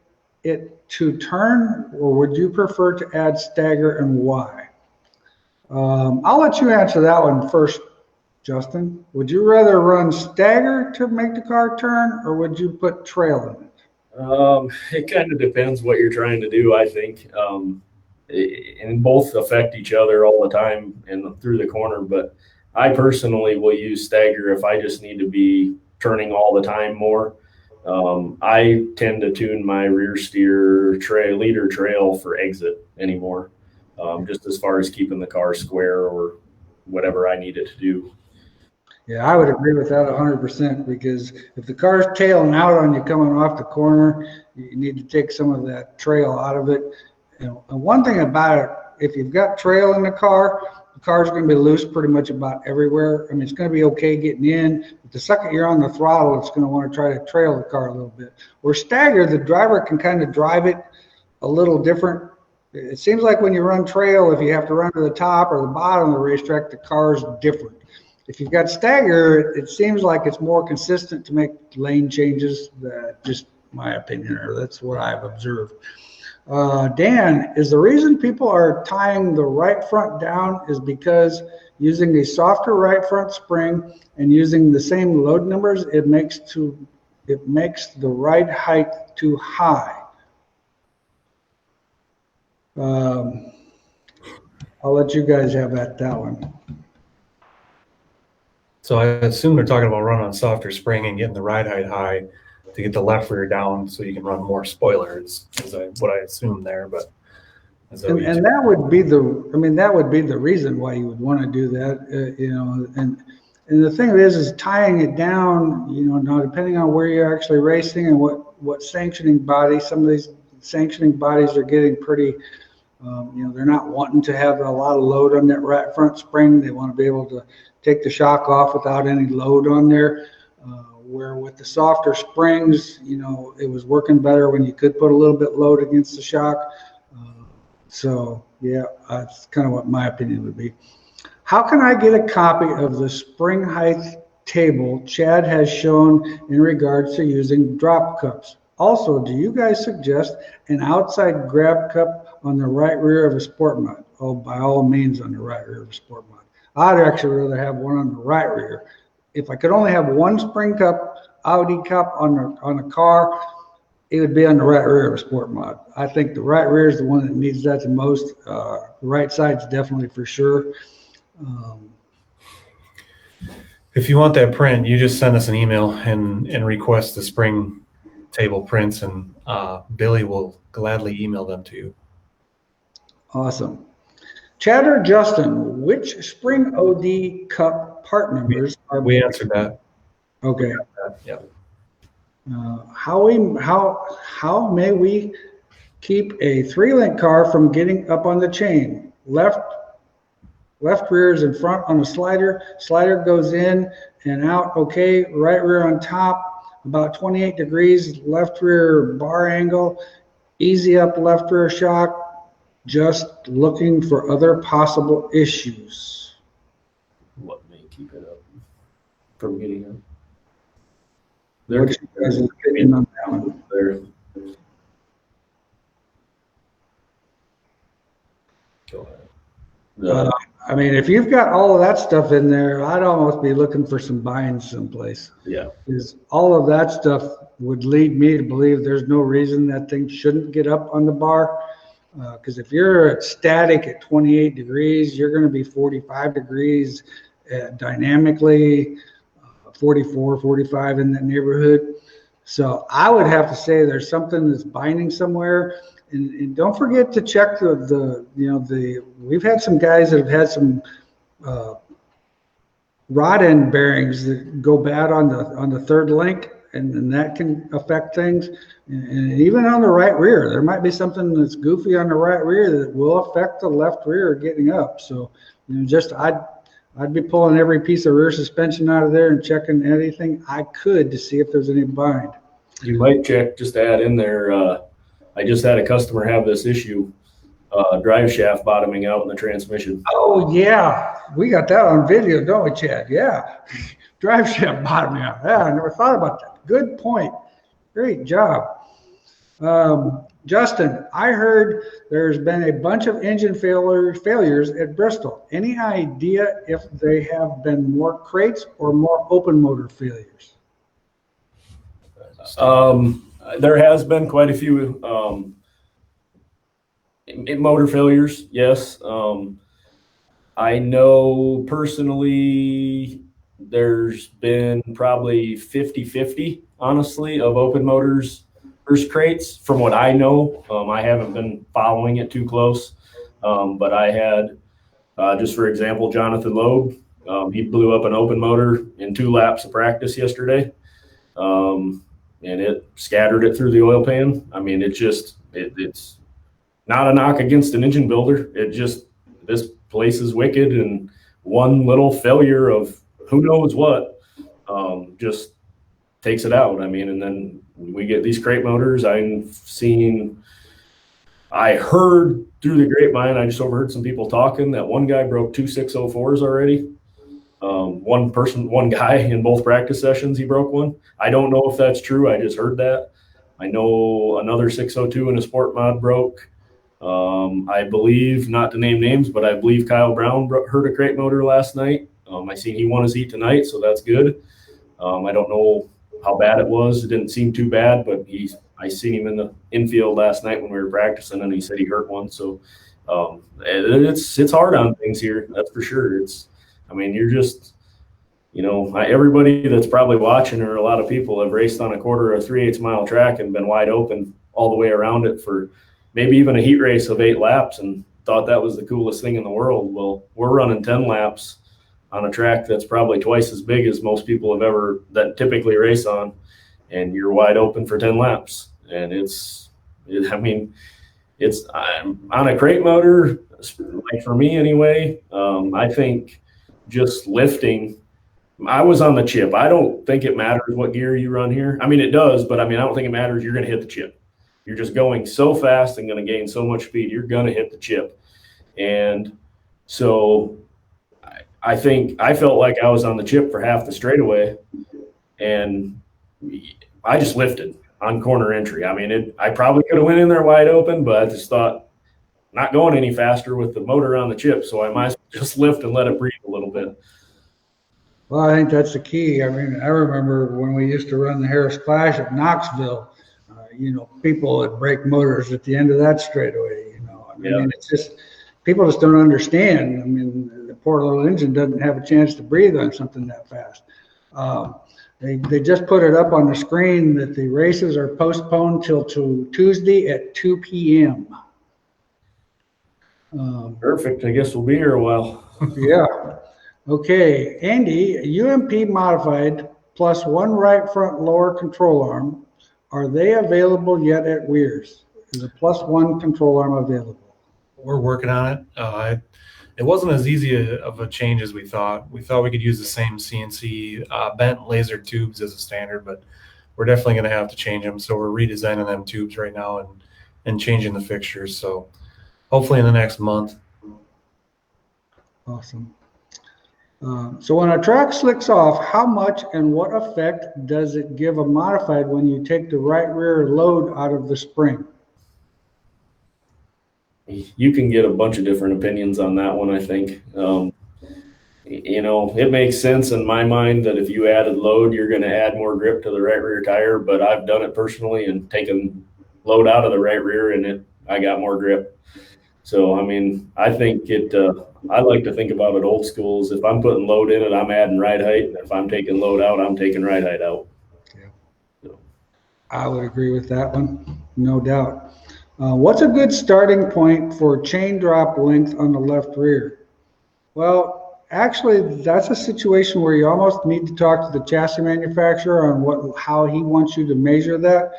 it to turn, or would you prefer to add stagger, and why? I'll let you answer that one first, Justin. Would you rather run stagger to make the car turn, or would you put trail in it? It kind of depends what you're trying to do, I think. And both affect each other all the time and through the corner, but I personally will use stagger if I just need to be turning all the time more. I tend to tune my rear steer leader trail for exit anymore, just as far as keeping the car square or whatever I need it to do. Yeah, I would agree with that 100%, because if the car's tailing out on you coming off the corner, you need to take some of that trail out of it. And one thing about it, if you've got trail in the car's going to be loose pretty much about everywhere. I mean, it's going to be okay getting in, but the second you're on the throttle, it's going to want to try to trail the car a little bit. Where stagger, the driver can kind of drive it a little different. It seems like when you run trail, if you have to run to the top or the bottom of the racetrack, the car's different. If you've got stagger, it seems like it's more consistent to make lane changes. Just my opinion, or that's what I've observed. Dan, is the reason people are tying the right front down is because using a softer right front spring and using the same load numbers, it makes the ride height too high. I'll let you guys have that one. So I assume they're talking about running on softer spring and getting the ride height high to get the left rear down so you can run more spoilers, is what I assume there. But and that would be the reason why you would want to do that, and the thing is tying it down, now depending on where you're actually racing and what sanctioning body, some of these sanctioning bodies are getting pretty, they're not wanting to have a lot of load on that right front spring. They want to be able to take the shock off without any load on there. Where with the softer springs, it was working better when you could put a little bit load against the shock. So yeah, that's kind of what my opinion would be. How can I get a copy of the spring height table Chad has shown in regards to using drop cups? Also, do you guys suggest an outside grab cup on the right rear of a sport mod? Oh, by all means on the right rear of a sport mod. I'd actually rather have one on the right rear. If I could only have one spring cup, Audi cup on a car, it would be on the right rear of a sport mod. I think the right rear is the one that needs that the most. The right side's definitely for sure. If you want that print, you just send us an email and request the spring table prints, and Billy will gladly email them to you. Awesome. Chad or Justin, which spring OD cup part numbers are? We answered that. Okay. Yeah. How may we keep a 3-link car from getting up on the chain? Left rear is in front on the slider. Slider goes in and out. Okay. Right rear on top, about 28 degrees. Left rear bar angle. Easy up left rear shock. Just looking for other possible issues. What may keep it up from getting up? What's your guys' opinion on that one? Go ahead. I mean, if you've got all of that stuff in there, I'd almost be looking for some binds someplace. Yeah. Because all of that stuff would lead me to believe there's no reason that thing shouldn't get up on the bar. Because if you're at static at 28 degrees, you're going to be 45 degrees dynamically, 44, 45 in that neighborhood. So I would have to say there's something that's binding somewhere. And don't forget to check we've had some guys that have had some rod end bearings that go bad on the third link, and that can affect things. And even on the right rear, there might be something that's goofy on the right rear that will affect the left rear getting up. So, I'd be pulling every piece of rear suspension out of there and checking anything I could to see if there's any bind. You might check, just to add in there, I just had a customer have this issue, drive shaft bottoming out in the transmission. Oh yeah, we got that on video, don't we, Chad? Yeah. drive shaft bottoming out. Yeah, I never thought about that. Good point. Great job. Justin, I heard there's been a bunch of engine failures at Bristol. Any idea if they have been more crates or more open motor failures? There has been quite a few motor failures, yes. I know personally there's been probably 50-50, honestly, of open motors versus crates. From what I know, I haven't been following it too close, but I had, just for example, Jonathan Loeb. He blew up an open motor in 2 laps of practice yesterday, and it scattered it through the oil pan. I mean, it's not a knock against an engine builder. This place is wicked, and one little failure of who knows what just takes it out. I mean, and then we get these crate motors. I heard through the grapevine, I just overheard some people talking that one guy broke 2 604s already. One guy in both practice sessions, he broke one. I don't know if that's true. I just heard that. I know another 602 in a sport mod broke. I believe, not to name names, but I believe Kyle Brown hurt a crate motor last night. I seen he won his heat tonight, so that's good. I don't know how bad it was. It didn't seem too bad, but I seen him in the infield last night when we were practicing, and he said he hurt one. So it's hard on things here, that's for sure. You're just, everybody that's probably watching, or a lot of people, have raced on a quarter or 3/8 mile track and been wide open all the way around it for maybe even a heat race of 8 laps and thought that was the coolest thing in the world. Well, we're running 10 laps on a track that's probably twice as big as most people that typically race on, and you're wide open for 10 laps. And it's on a crate motor, like for me anyway. I think just lifting, I was on the chip. I don't think it matters what gear you run here. I mean, it does, but I don't think it matters. You're going to hit the chip. You're just going so fast and going to gain so much speed. You're going to hit the chip. And so I think I felt like I was on the chip for half the straightaway, and I just lifted on corner entry. I probably could have went in there wide open, but I just thought, not going any faster with the motor on the chip, so I might as well just lift and let it breathe a little bit. Well, I think that's the key. I remember when we used to run the Harris Clash at Knoxville, people would break motors at the end of that straightaway. It's just, people just don't understand. The poor little engine doesn't have a chance to breathe on something that fast. They just put it up on the screen that the races are postponed till Tuesday at 2 p.m. Perfect. I guess we'll be here a while. Yeah. Okay. Andy, UMP modified plus 1 right front lower control arm. Are they available yet at Wehrs? Is a plus 1 control arm available? We're working on it. It wasn't as easy of a change as we thought. We thought we could use the same CNC bent laser tubes as a standard, but we're definitely going to have to change them. So we're redesigning them tubes right now and changing the fixtures. So hopefully in the next month. Awesome. So when a track slicks off, how much and what effect does it give a modified when you take the right rear load out of the spring? You can get a bunch of different opinions on that one, I think. It makes sense in my mind that if you added load, you're going to add more grip to the right rear tire, but I've done it personally and taken load out of the right rear, and I got more grip. So, I think I like to think about it old schools. If I'm putting load in it, I'm adding ride height. And if I'm taking load out, I'm taking ride height out. Yeah. So. I would agree with that one, no doubt. What's a good starting point for chain drop length on the left rear? Well, actually, that's a situation where you almost need to talk to the chassis manufacturer on how he wants you to measure that.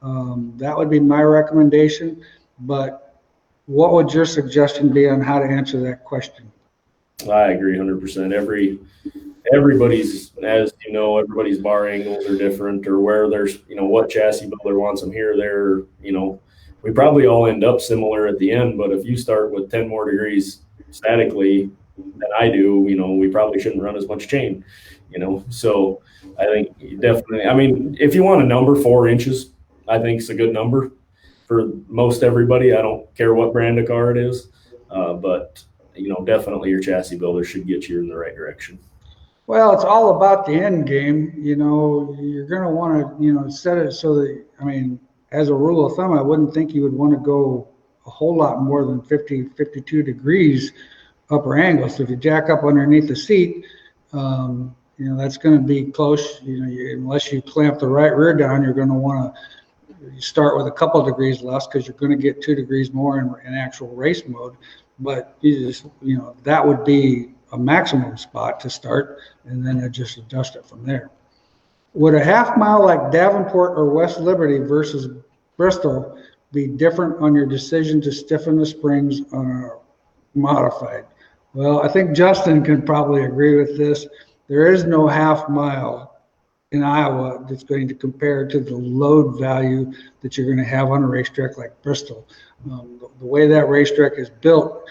That would be my recommendation. But what would your suggestion be on how to answer that question? I agree 100%. Everybody's, as you know, everybody's bar angles are different, or where there's, what chassis builder wants them here, there, we probably all end up similar at the end, but if you start with 10 more degrees statically than I do, we probably shouldn't run as much chain. So I think you definitely, I mean, if you want a number, 4 inches, I think it's a good number for most everybody. I don't care what brand of car it is, but definitely your chassis builder should get you in the right direction. Well, it's all about the end game. You're going to want to, set it so that, I mean, as a rule of thumb, I wouldn't think you would want to go a whole lot more than 50, 52 degrees upper angle. So if you jack up underneath the seat, that's going to be close. Unless you clamp the right rear down, you're going to want to start with a couple of degrees less because you're going to get 2 degrees more in actual race mode. But that would be a maximum spot to start, and then just adjust it from there. Would a half mile like Davenport or West Liberty versus Bristol be different on your decision to stiffen the springs on a modified? Well, I think Justin can probably agree with this. There is no half mile in Iowa that's going to compare to the load value that you're going to have on a racetrack like Bristol. The way that racetrack is built,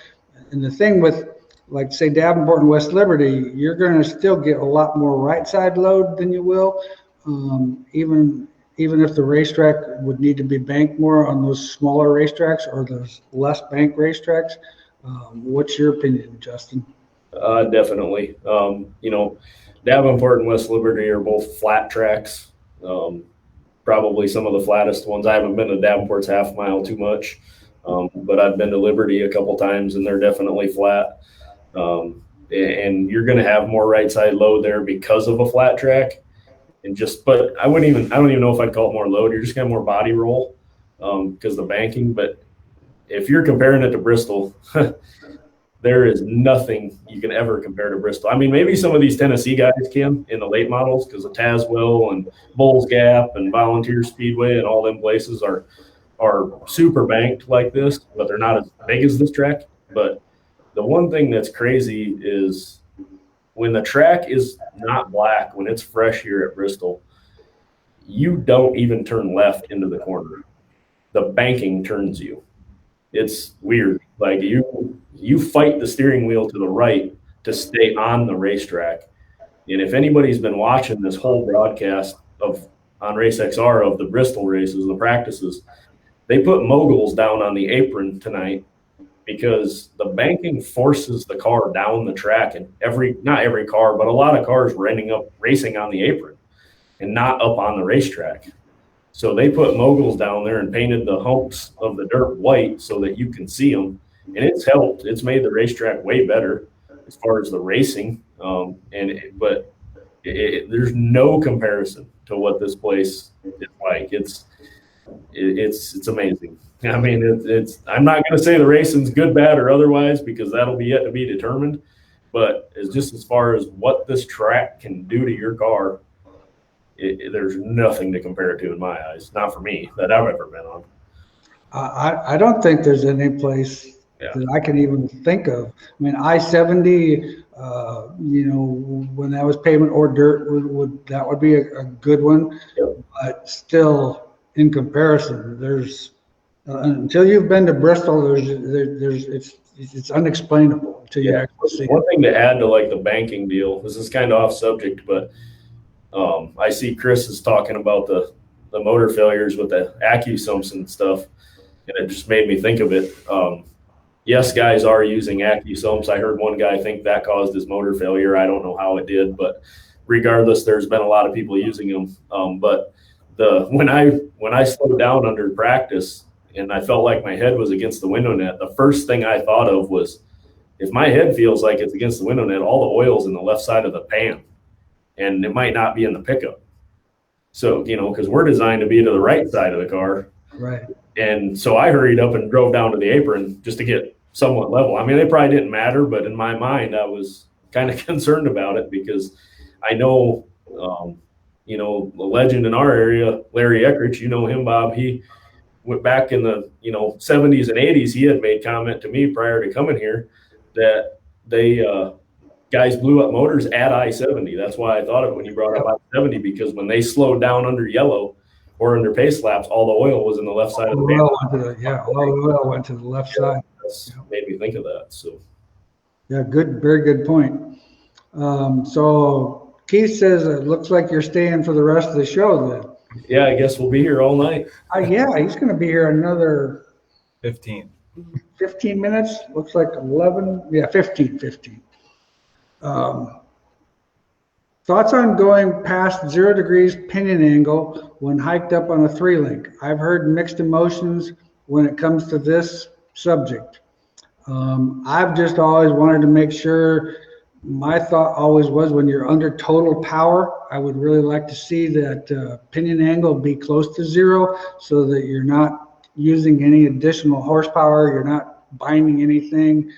and the thing with, like, say, Davenport and West Liberty, you're going to still get a lot more right side load than you will, even if the racetrack would need to be banked more on those smaller racetracks or those less banked racetracks. What's your opinion, Justin? Definitely. Davenport and West Liberty are both flat tracks, probably some of the flattest ones. I haven't been to Davenport's half mile too much, but I've been to Liberty a couple times, and they're definitely flat. And you're going to have more right side load there because of a flat track. But I don't even know if I'd call it more load. You're just going to have more body roll because the banking. But if you're comparing it to Bristol, there is nothing you can ever compare to Bristol. I mean, maybe some of these Tennessee guys can in the late models because of Tazewell and Bulls Gap and Volunteer Speedway and all them places are super banked like this, but they're not as big as this track. But the one thing that's crazy is when the track is not black, when it's fresh here at Bristol, you don't even turn left into the corner. The banking turns you. It's weird. Like you fight the steering wheel to the right to stay on the racetrack. And if anybody's been watching this whole broadcast on Race XR of the Bristol races, the practices, they put moguls down on the apron tonight because the banking forces the car down the track, and not every car, but a lot of cars were ending up racing on the apron and not up on the racetrack. So they put moguls down there and painted the humps of the dirt white so that you can see them. And it's helped. It's made the racetrack way better as far as the racing. But there's no comparison to what this place is like. It's amazing. I mean, I'm not going to say the racing's good, bad, or otherwise because that'll be yet to be determined. But it's just as far as what this track can do to your car, there's nothing to compare it to in my eyes. Not for me that I've ever been on. I don't think there's any place that I can even think of. I mean, I-70, when that was pavement or dirt, that would be a good one. Yep. But still, in comparison, there's until you've been to Bristol, it's unexplainable until you actually see it. One thing to add to like the banking deal, this is kind of off subject, but I see Chris is talking about the motor failures with the AccuSumps and stuff, and it just made me think of it. Yes, guys are using AccuSumps. I heard one guy think that caused his motor failure. I don't know how it did, but regardless, there's been a lot of people using them. But when I slowed down under practice and I felt like my head was against the window net, the first thing I thought of was, if my head feels like it's against the window net, all the oil's in the left side of the pan, and it might not be in the pickup. So, because we're designed to be to the right side of the car. Right. And so I hurried up and drove down to the apron just to get somewhat level. I mean, it probably didn't matter, but in my mind, I was kind of concerned about it because I know, a legend in our area, Larry Eckrich, you know him, Bob, he went back in the, 70s and 80s. He had made comment to me prior to coming here that they, guys blew up motors at I-70. That's why I thought of it when you brought up I-70, because when they slowed down under yellow or under pace laps, all the oil was in the left side of the van. All the oil went to the left side. That's made me think of that. So, yeah, very good point. So Keith says it looks like you're staying for the rest of the show then. Yeah, I guess we'll be here all night. Yeah, he's going to be here another 15. 15 minutes. Looks like 11. Yeah, 15. Thoughts on going past 0 degrees pinion angle when hiked up on a 3-link? I've heard mixed emotions when it comes to this subject. I've just always wanted to make sure. My thought always was when you're under total power, I would really like to see that pinion angle be close to 0 so that you're not using any additional horsepower, you're not binding anything.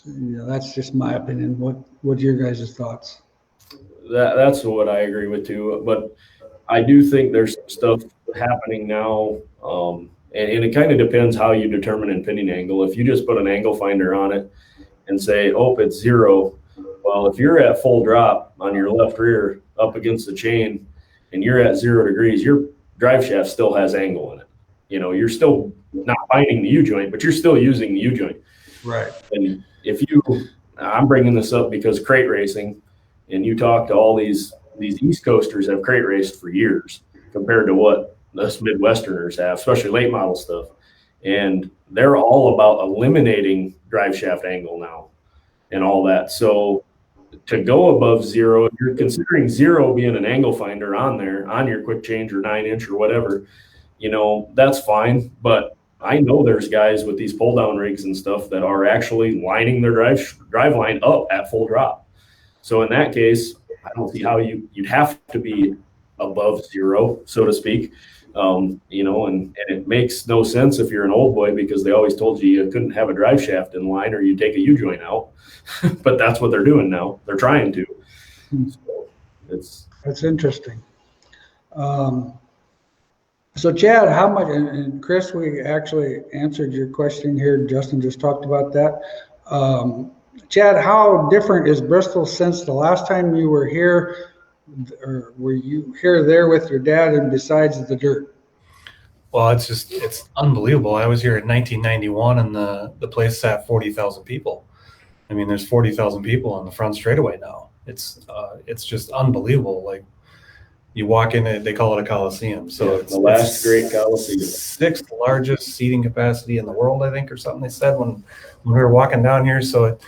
That's just my opinion. What are your guys' thoughts? That's what I agree with too. But I do think there's some stuff happening now, and it kind of depends how you determine an pinion angle. If you just put an angle finder on it and say, oh, it's 0. Well, if you're at full drop on your left rear up against the chain and you're at 0 degrees, your drive shaft still has angle in it. You're still not binding the U-joint, but you're still using the U-joint. Right. And I'm bringing this up because crate racing, and you talk to all these East Coasters have crate raced for years compared to what us Midwesterners have, especially late model stuff. And they're all about eliminating drive shaft angle now and all that. So to go above 0, if you're considering 0 being an angle finder on there, on your quick change or 9-inch or whatever, that's fine. But I know there's guys with these pull down rigs and stuff that are actually lining their drive line up at full drop. So in that case, I don't see how you'd have to be above 0, so to speak. And it makes no sense if you're an old boy because they always told you couldn't have a drive shaft in line or you take a U-joint out. But that's what they're doing now. They're trying to. So that's interesting. So Chad, how much, and Chris, we actually answered your question here. Justin just talked about that. Chad, how different is Bristol since the last time you were here? Or were you here there with your dad and besides the dirt? Well, it's unbelievable. I was here in 1991 and the place sat 40,000 people. I mean, there's 40,000 people on the front straightaway now. It's just unbelievable. Like you walk in it, they call it a coliseum. So it's the last great coliseum. 6th largest seating capacity in the world, I think, or something they said when we were walking down here. So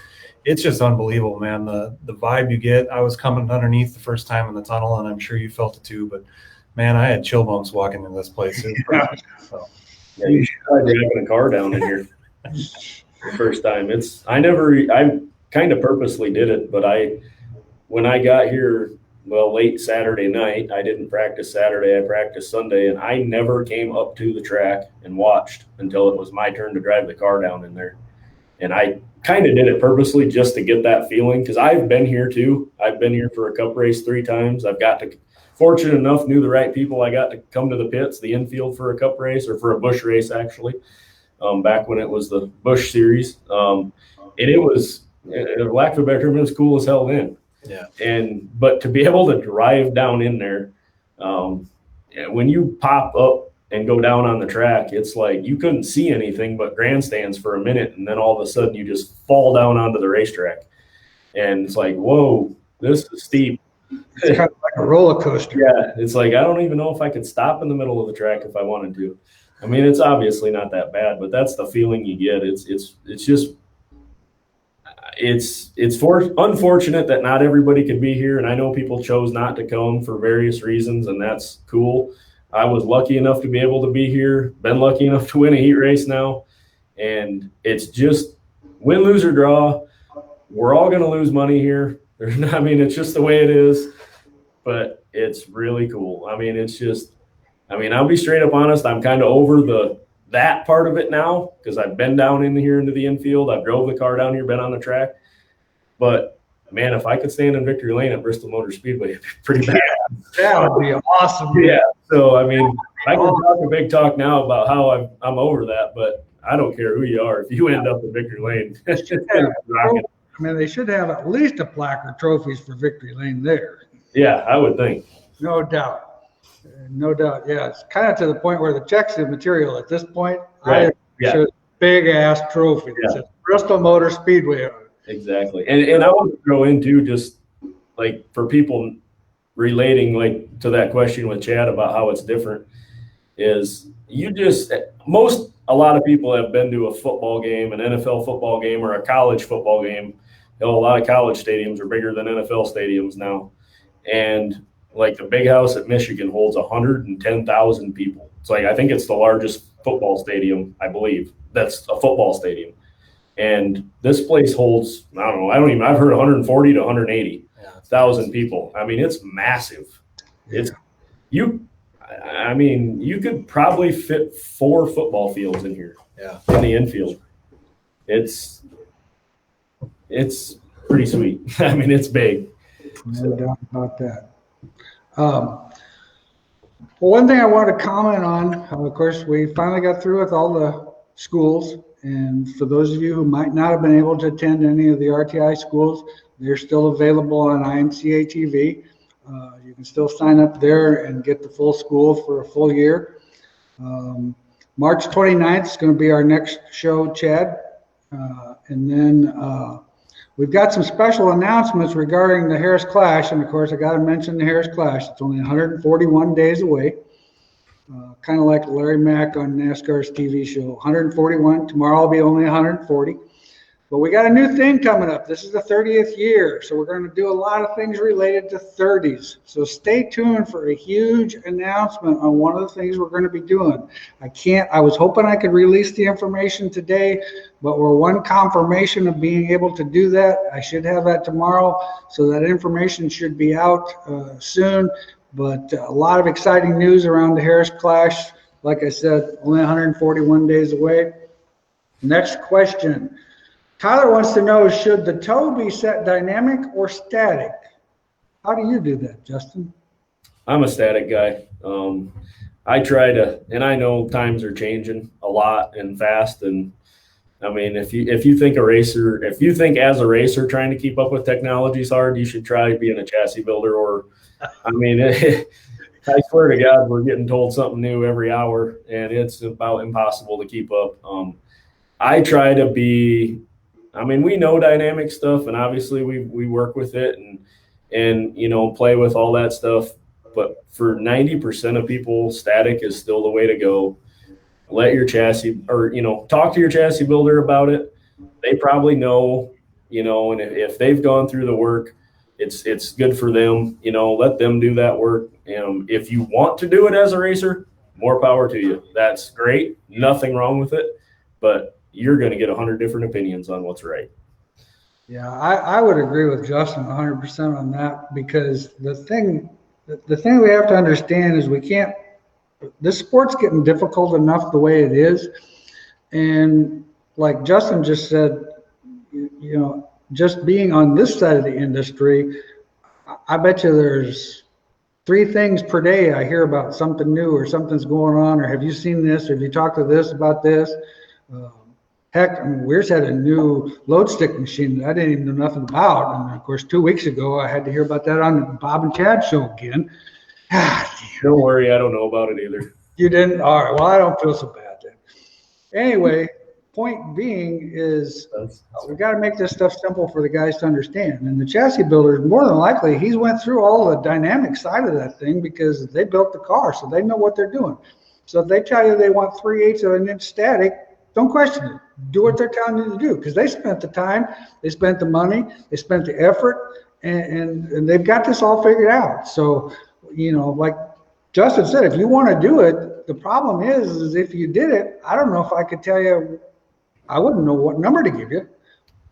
it's just unbelievable, man. The vibe you get. I was coming underneath the first time in the tunnel, and I'm sure you felt it too. But man, I had chill bumps walking in this place. Yeah, you should try driving a car down in here the first time. I kind of purposely did it, but when I got here, late Saturday night, I didn't practice Saturday. I practiced Sunday, and I never came up to the track and watched until it was my turn to drive the car down in there. And I kind of did it purposely just to get that feeling because I've been here too. I've been here for a cup race 3 times. Fortunate enough, knew the right people. I got to come to the pits, the infield for a cup race or for a bush race actually, back when it was the Bush series. And it was, lack of a better term, it was cool as hell then. Yeah. But to be able to drive down in there, when you pop up and go down on the track, it's like you couldn't see anything but grandstands for a minute, and then all of a sudden you just fall down onto the racetrack. And it's like, whoa, this is steep. It's kind of like a roller coaster. Yeah, it's like I don't even know if I could stop in the middle of the track if I wanted to. I mean, it's obviously not that bad, but that's the feeling you get. It's unfortunate that not everybody could be here, and I know people chose not to come for various reasons, and that's cool. I was lucky enough to be able to be here, been lucky enough to win a heat race now, and it's just win, lose, or draw. We're all going to lose money here. It's just the way it is, but it's really cool. I'll be straight up honest. I'm kind of over that part of it now because I've been down in here into the infield. I've drove the car down here, been on the track. But, man, if I could stand in victory lane at Bristol Motor Speedway, it'd be pretty bad. That would be awesome. Yeah. So, I can talk a big talk now about how I'm over that, but I don't care who you are. If you end up in victory lane, they should have at least a plaque or trophies for victory lane there. Yeah, I would think. No doubt. No doubt. Yeah, it's kind of to the point where the check's immaterial at this point. Right. Yeah. Big ass trophy that says Bristol Motor Speedway on it. Exactly. And I want to throw in too, just like for people relating like to that question with Chad about how it's different is a lot of people have been to a football game, an NFL football game, or a college football game. A lot of college stadiums are bigger than NFL stadiums now. And like the Big House at Michigan holds 110,000 people. It's like, I think it's the largest football stadium, I believe. That's a football stadium. And this place holds, I don't know, I've heard 140 to 180,000 people. I mean, it's massive. You could probably fit 4 football fields in here. Yeah. In the infield. It's pretty sweet. I mean, it's big. No doubt about that. Well, one thing I wanted to comment on, of course, we finally got through with all the schools. And for those of you who might not have been able to attend any of the RTI schools, they're still available on IMCA TV. You can still sign up there and get the full school for a full year. March 29th is going to be our next show, Chad. And then we've got some special announcements regarding the Harris Clash. And of course, I got to mention the Harris Clash. It's only 141 days away. Kind of like Larry Mack on NASCAR's TV show. 141. Tomorrow will be only 140. But we got a new thing coming up. This is the 30th year. So we're going to do a lot of things related to 30s. So stay tuned for a huge announcement on one of the things we're going to be doing. I was hoping I could release the information today, but we're one confirmation of being able to do that. I should have that tomorrow. So that information should be out soon. But a lot of exciting news around the Harris Clash. Like I said, only 141 days away. Next question. Tyler wants to know, should the toe be set dynamic or static? How do you do that, Justin? I'm a static guy. I try to, and I know times are changing a lot and fast. And I mean, if you think as a racer trying to keep up with technology is hard, you should try being a chassis builder. Or, I mean, I swear to God, we're getting told something new every hour, and it's about impossible to keep up. I try to be. I mean, we know dynamic stuff, and obviously we work with it and play with all that stuff. But for 90% of people, static is still the way to go. Let your chassis, or talk to your chassis builder about it. They probably know, and if they've gone through the work, it's good for them. Let them do that work. If you want to do it as a racer, more power to you. That's great. Nothing wrong with it, but you're going to get 100 different opinions on what's right. Yeah, I would agree with Justin 100% on that, because the thing we have to understand is this sport's getting difficult enough the way it is. And like Justin just said, just being on this side of the industry, I bet you there's 3 things per day I hear about something new or something's going on, or have you seen this, or have you talked to this about this? Heck, Wehrs had a new load stick machine that I didn't even know nothing about. And of course, 2 weeks ago, I had to hear about that on the Bob and Chad show again. Don't worry, I don't know about it either. You didn't? All right. Well, I don't feel so bad then. Anyway, point being is we got to make this stuff simple for the guys to understand. And the chassis builders, more than likely, he's went through all the dynamic side of that thing because they built the car, so they know what they're doing. So if they tell you they want 3/8 of an inch static, don't question it. Do what they're telling you to do, because they spent the time, they spent the money, they spent the effort, and they've got this all figured out. So, like Justin said, if you want to do it, the problem is if you did it, I don't know if I could tell you, I wouldn't know what number to give you.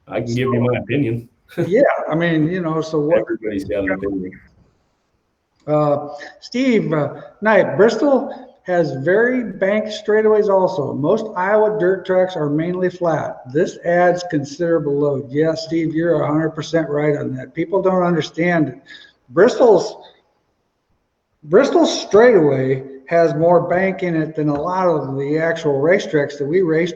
I can give you my opinion. Yeah, I mean, so what? Everybody's got an opinion. Steve Knight, Bristol has very banked straightaways also. Most Iowa dirt tracks are mainly flat. This adds considerable load. Yeah, Steve, you're 100% right on that. People don't understand it. Bristol's straightaway has more bank in it than a lot of the actual racetracks that we race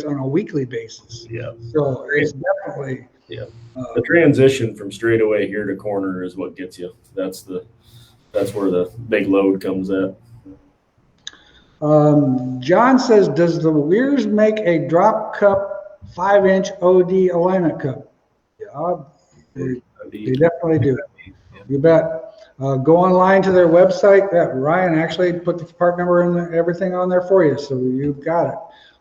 on a weekly basis. Yeah. So it's definitely. Yeah. The transition from straightaway here to corner is what gets you. That's where the big load comes at. John says, does the Wehrs make a drop cup 5-inch OD alignment cup? Yeah, They definitely do. You bet. Go online to their website. Ryan actually put the part number and everything on there for you, so you've got it.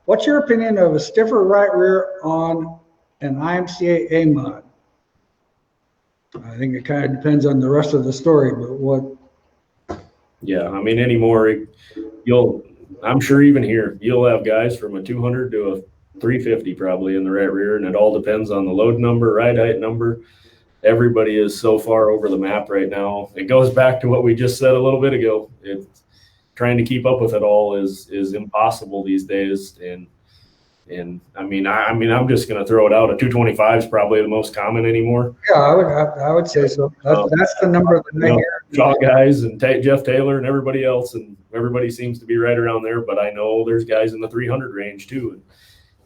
What's your opinion of a stiffer right rear on an IMCA A mod? I think it kind of depends on the rest of the story, but what? Yeah, I mean, anymore, I'm sure even here, you'll have guys from a 200 to a 350 probably in the right rear, and it all depends on the load number, ride height number. Everybody is so far over the map right now. It goes back to what we just said a little bit ago. It's trying to keep up with it all is impossible these days. And I mean, I'm just going to throw it out. A 225 is probably the most common anymore. Yeah, I would say so. That's the number that I hear. Shaw guys and Jeff Taylor and everybody else, and everybody seems to be right around there. But I know there's guys in the 300 range too. And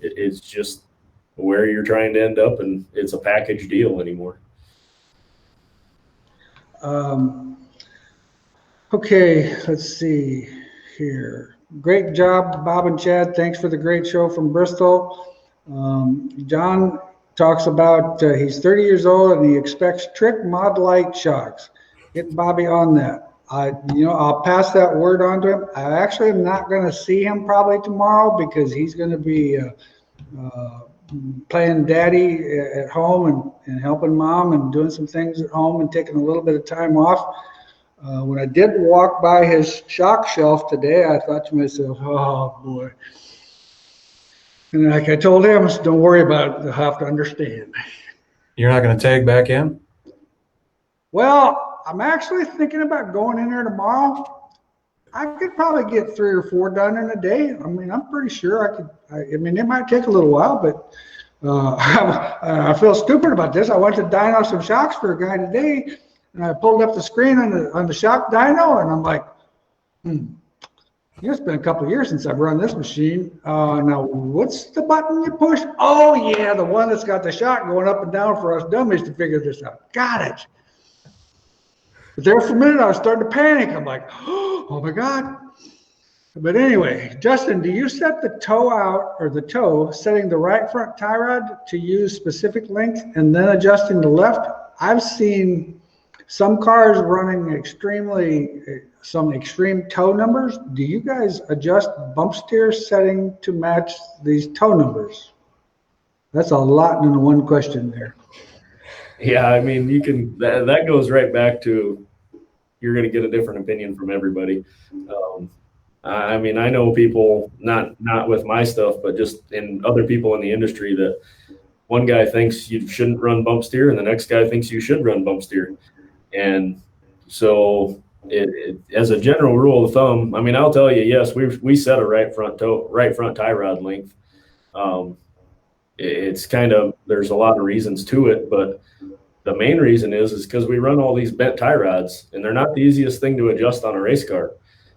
it's just where you're trying to end up, and it's a package deal anymore. Okay, let's see here. Great job, Bob and Chad. Thanks for the great show from Bristol. John talks about he's 30 years old and he expects trick mod light shocks. Get Bobby on that. I'll pass that word on to him. I actually am not going to see him probably tomorrow because he's going to be playing daddy at home and helping mom and doing some things at home and taking a little bit of time off. When I did walk by his shock shelf today, I thought to myself, oh boy. And like I told him, don't worry about it. You'll have to understand. You're not going to tag back in? Well, I'm actually thinking about going in there tomorrow. I could probably get 3 or 4 done in a day. I mean, I'm pretty sure I could. I mean, it might take a little while, but I feel stupid about this. I went to dyno some shocks for a guy today, and I pulled up the screen on the shock dyno, and I'm like, it's been a couple of years since I've run this machine. Now, what's the button you push? Oh, yeah, the one that's got the shock going up and down for us dummies to figure this out. Got it. But there for a minute, I was starting to panic. I'm like, oh, my God. But anyway, Justin, do you set the toe out, or the toe, setting the right front tie rod to use specific length and then adjusting the left? I've seen some cars running some extreme toe numbers. Do you guys adjust bump steer setting to match these toe numbers? That's a lot in one question there. Yeah, I mean, you can. That goes right back to you're going to get a different opinion from everybody. I mean, I know people not with my stuff, but just in other people in the industry that one guy thinks you shouldn't run bump steer, and the next guy thinks you should run bump steer. And so, as a general rule of thumb, I mean, I'll tell you, yes, we set a right front tie rod length. It's kind of, there's a lot of reasons to it, but the main reason is because we run all these bent tie rods, and they're not the easiest thing to adjust on a race car.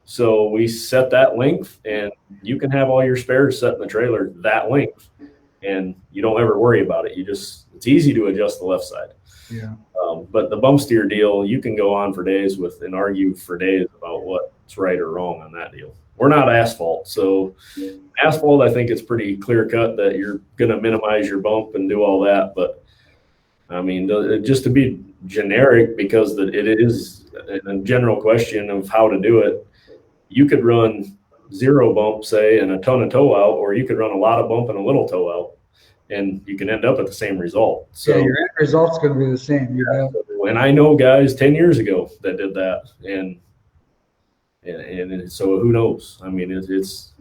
So we set that length, and you can have all your spares set in the trailer that length, and you don't ever worry about it. It's easy to adjust the left side. Yeah. But the bump steer deal, you can go on for days and argue for days about what's right or wrong on that deal. We're not asphalt. So asphalt, I think it's pretty clear cut that you're going to minimize your bump and do all that. But I mean, just to be generic, because it is a general question of how to do it, you could run 0 bump, say, and a ton of toe out, or you could run a lot of bump and a little toe out, and you can end up at the same result. So yeah, your end result's going to be the same. And I know guys 10 years ago that did that, and so who knows? I mean, it's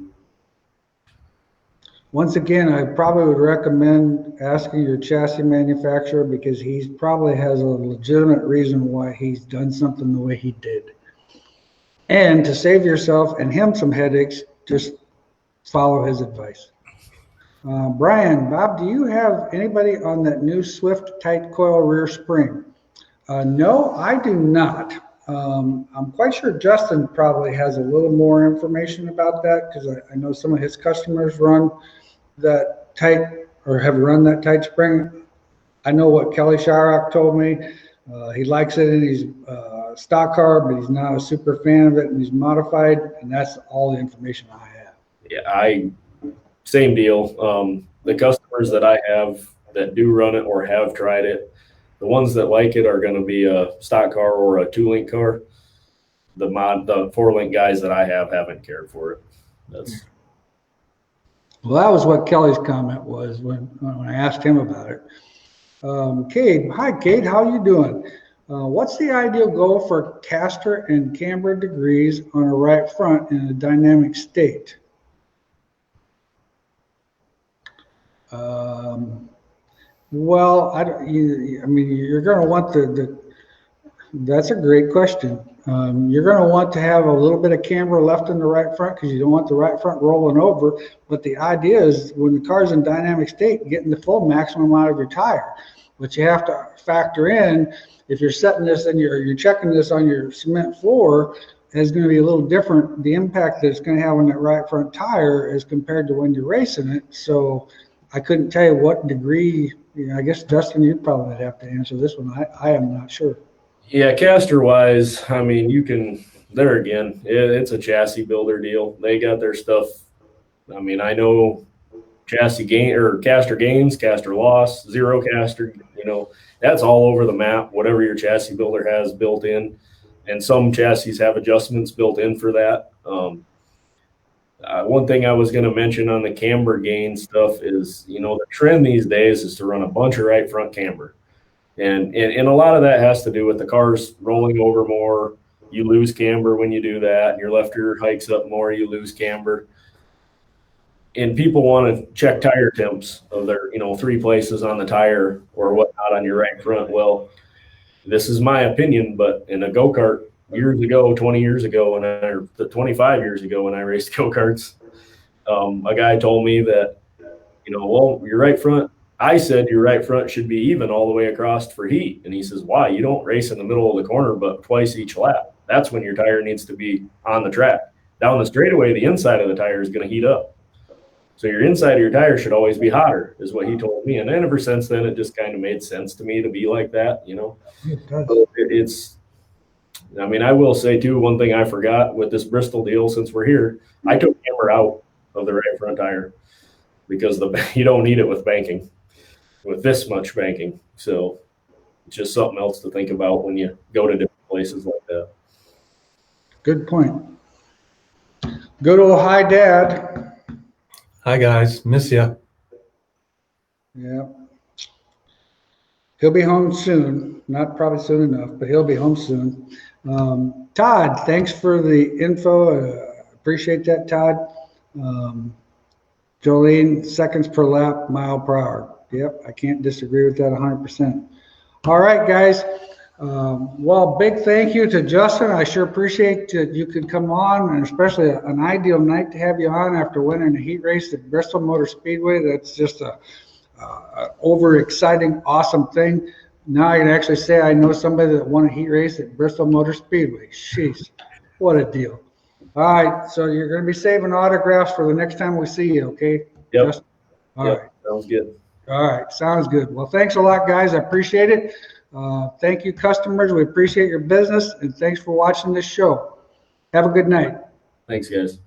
once again, I probably would recommend asking your chassis manufacturer, because he probably has a legitimate reason why he's done something the way he did. And to save yourself and him some headaches, just follow his advice. Brian, Bob, do you have anybody on that new Swift tight coil rear spring? No, I do not. I'm quite sure Justin probably has a little more information about that, because I know some of his customers run that tight, or have run that tight spring. I know what Kelly Shyrock told me. He likes it in his stock car, but he's not a super fan of it, and he's modified, and that's all the information I have. Yeah, same deal. The customers that I have that do run it or have tried it, The ones that like it are going to be a stock car or a 2-link car. The 4-link guys that I haven't cared for it. Well, that was what Kelly's comment was when I asked him about it. Cade, hi Cade, how you doing? What's the ideal goal for caster and camber degrees on a right front in a dynamic state? Well, I mean, you're going to want that's a great question. You're going to want to have a little bit of camber left in the right front because you don't want the right front rolling over. But the idea is when the car's in dynamic state, getting the full maximum out of your tire. But you have to factor in, if you're setting this and you're checking this on your cement floor, it's going to be a little different. The impact that it's going to have on that right front tire as compared to when you're racing it. So I couldn't tell you what degree. I guess, Justin, you'd probably have to answer this one. I am not sure. Yeah, caster wise, I mean, you can, there again, it's a chassis builder deal. They got their stuff. I mean, I know chassis gain or caster gains, caster loss, zero caster, that's all over the map, whatever your chassis builder has built in. And some chassis have adjustments built in for that. One thing I was going to mention on the camber gain stuff is, the trend these days is to run a bunch of right front camber. And a lot of that has to do with the cars rolling over more. You lose camber when you do that. Your left rear hikes up more, you lose camber. And people want to check tire temps of their, 3 places on the tire or whatnot on your right front. Well, this is my opinion, but in a go-kart years ago, 20 years ago, 25 years ago when I raced go-karts, a guy told me that, well, your right front, I said your right front should be even all the way across for heat. And he says, why? You don't race in the middle of the corner, but twice each lap. That's when your tire needs to be on the track. Down the straightaway, the inside of the tire is going to heat up. So your inside of your tire should always be hotter, is what he told me. And then ever since then, it just kind of made sense to me to be like that, It does. So I will say too, one thing I forgot with this Bristol deal, since we're here, I took camber out of the right front tire because you don't need it with banking. With this much banking. So it's just something else to think about when you go to different places like that. Good point. Good old hi, Dad. Hi, guys. Miss ya. Yeah. He'll be home soon. Not probably soon enough, but he'll be home soon. Todd, thanks for the info. Appreciate that, Todd. Jolene, seconds per lap, mile per hour. Yep, I can't disagree with that 100%. All right, guys. Well, big thank you to Justin. I sure appreciate that you could come on, and especially an ideal night to have you on after winning a heat race at Bristol Motor Speedway. That's just a over-exciting, awesome thing. Now I can actually say I know somebody that won a heat race at Bristol Motor Speedway. Jeez, what a deal. All right, so you're going to be saving autographs for the next time we see you, okay? Yep. Justin? All Yep. right. Sounds good. All right, sounds good. Well, thanks a lot, guys. I appreciate it. Thank you, customers. We appreciate your business, and thanks for watching this show. Have a good night. Thanks, guys.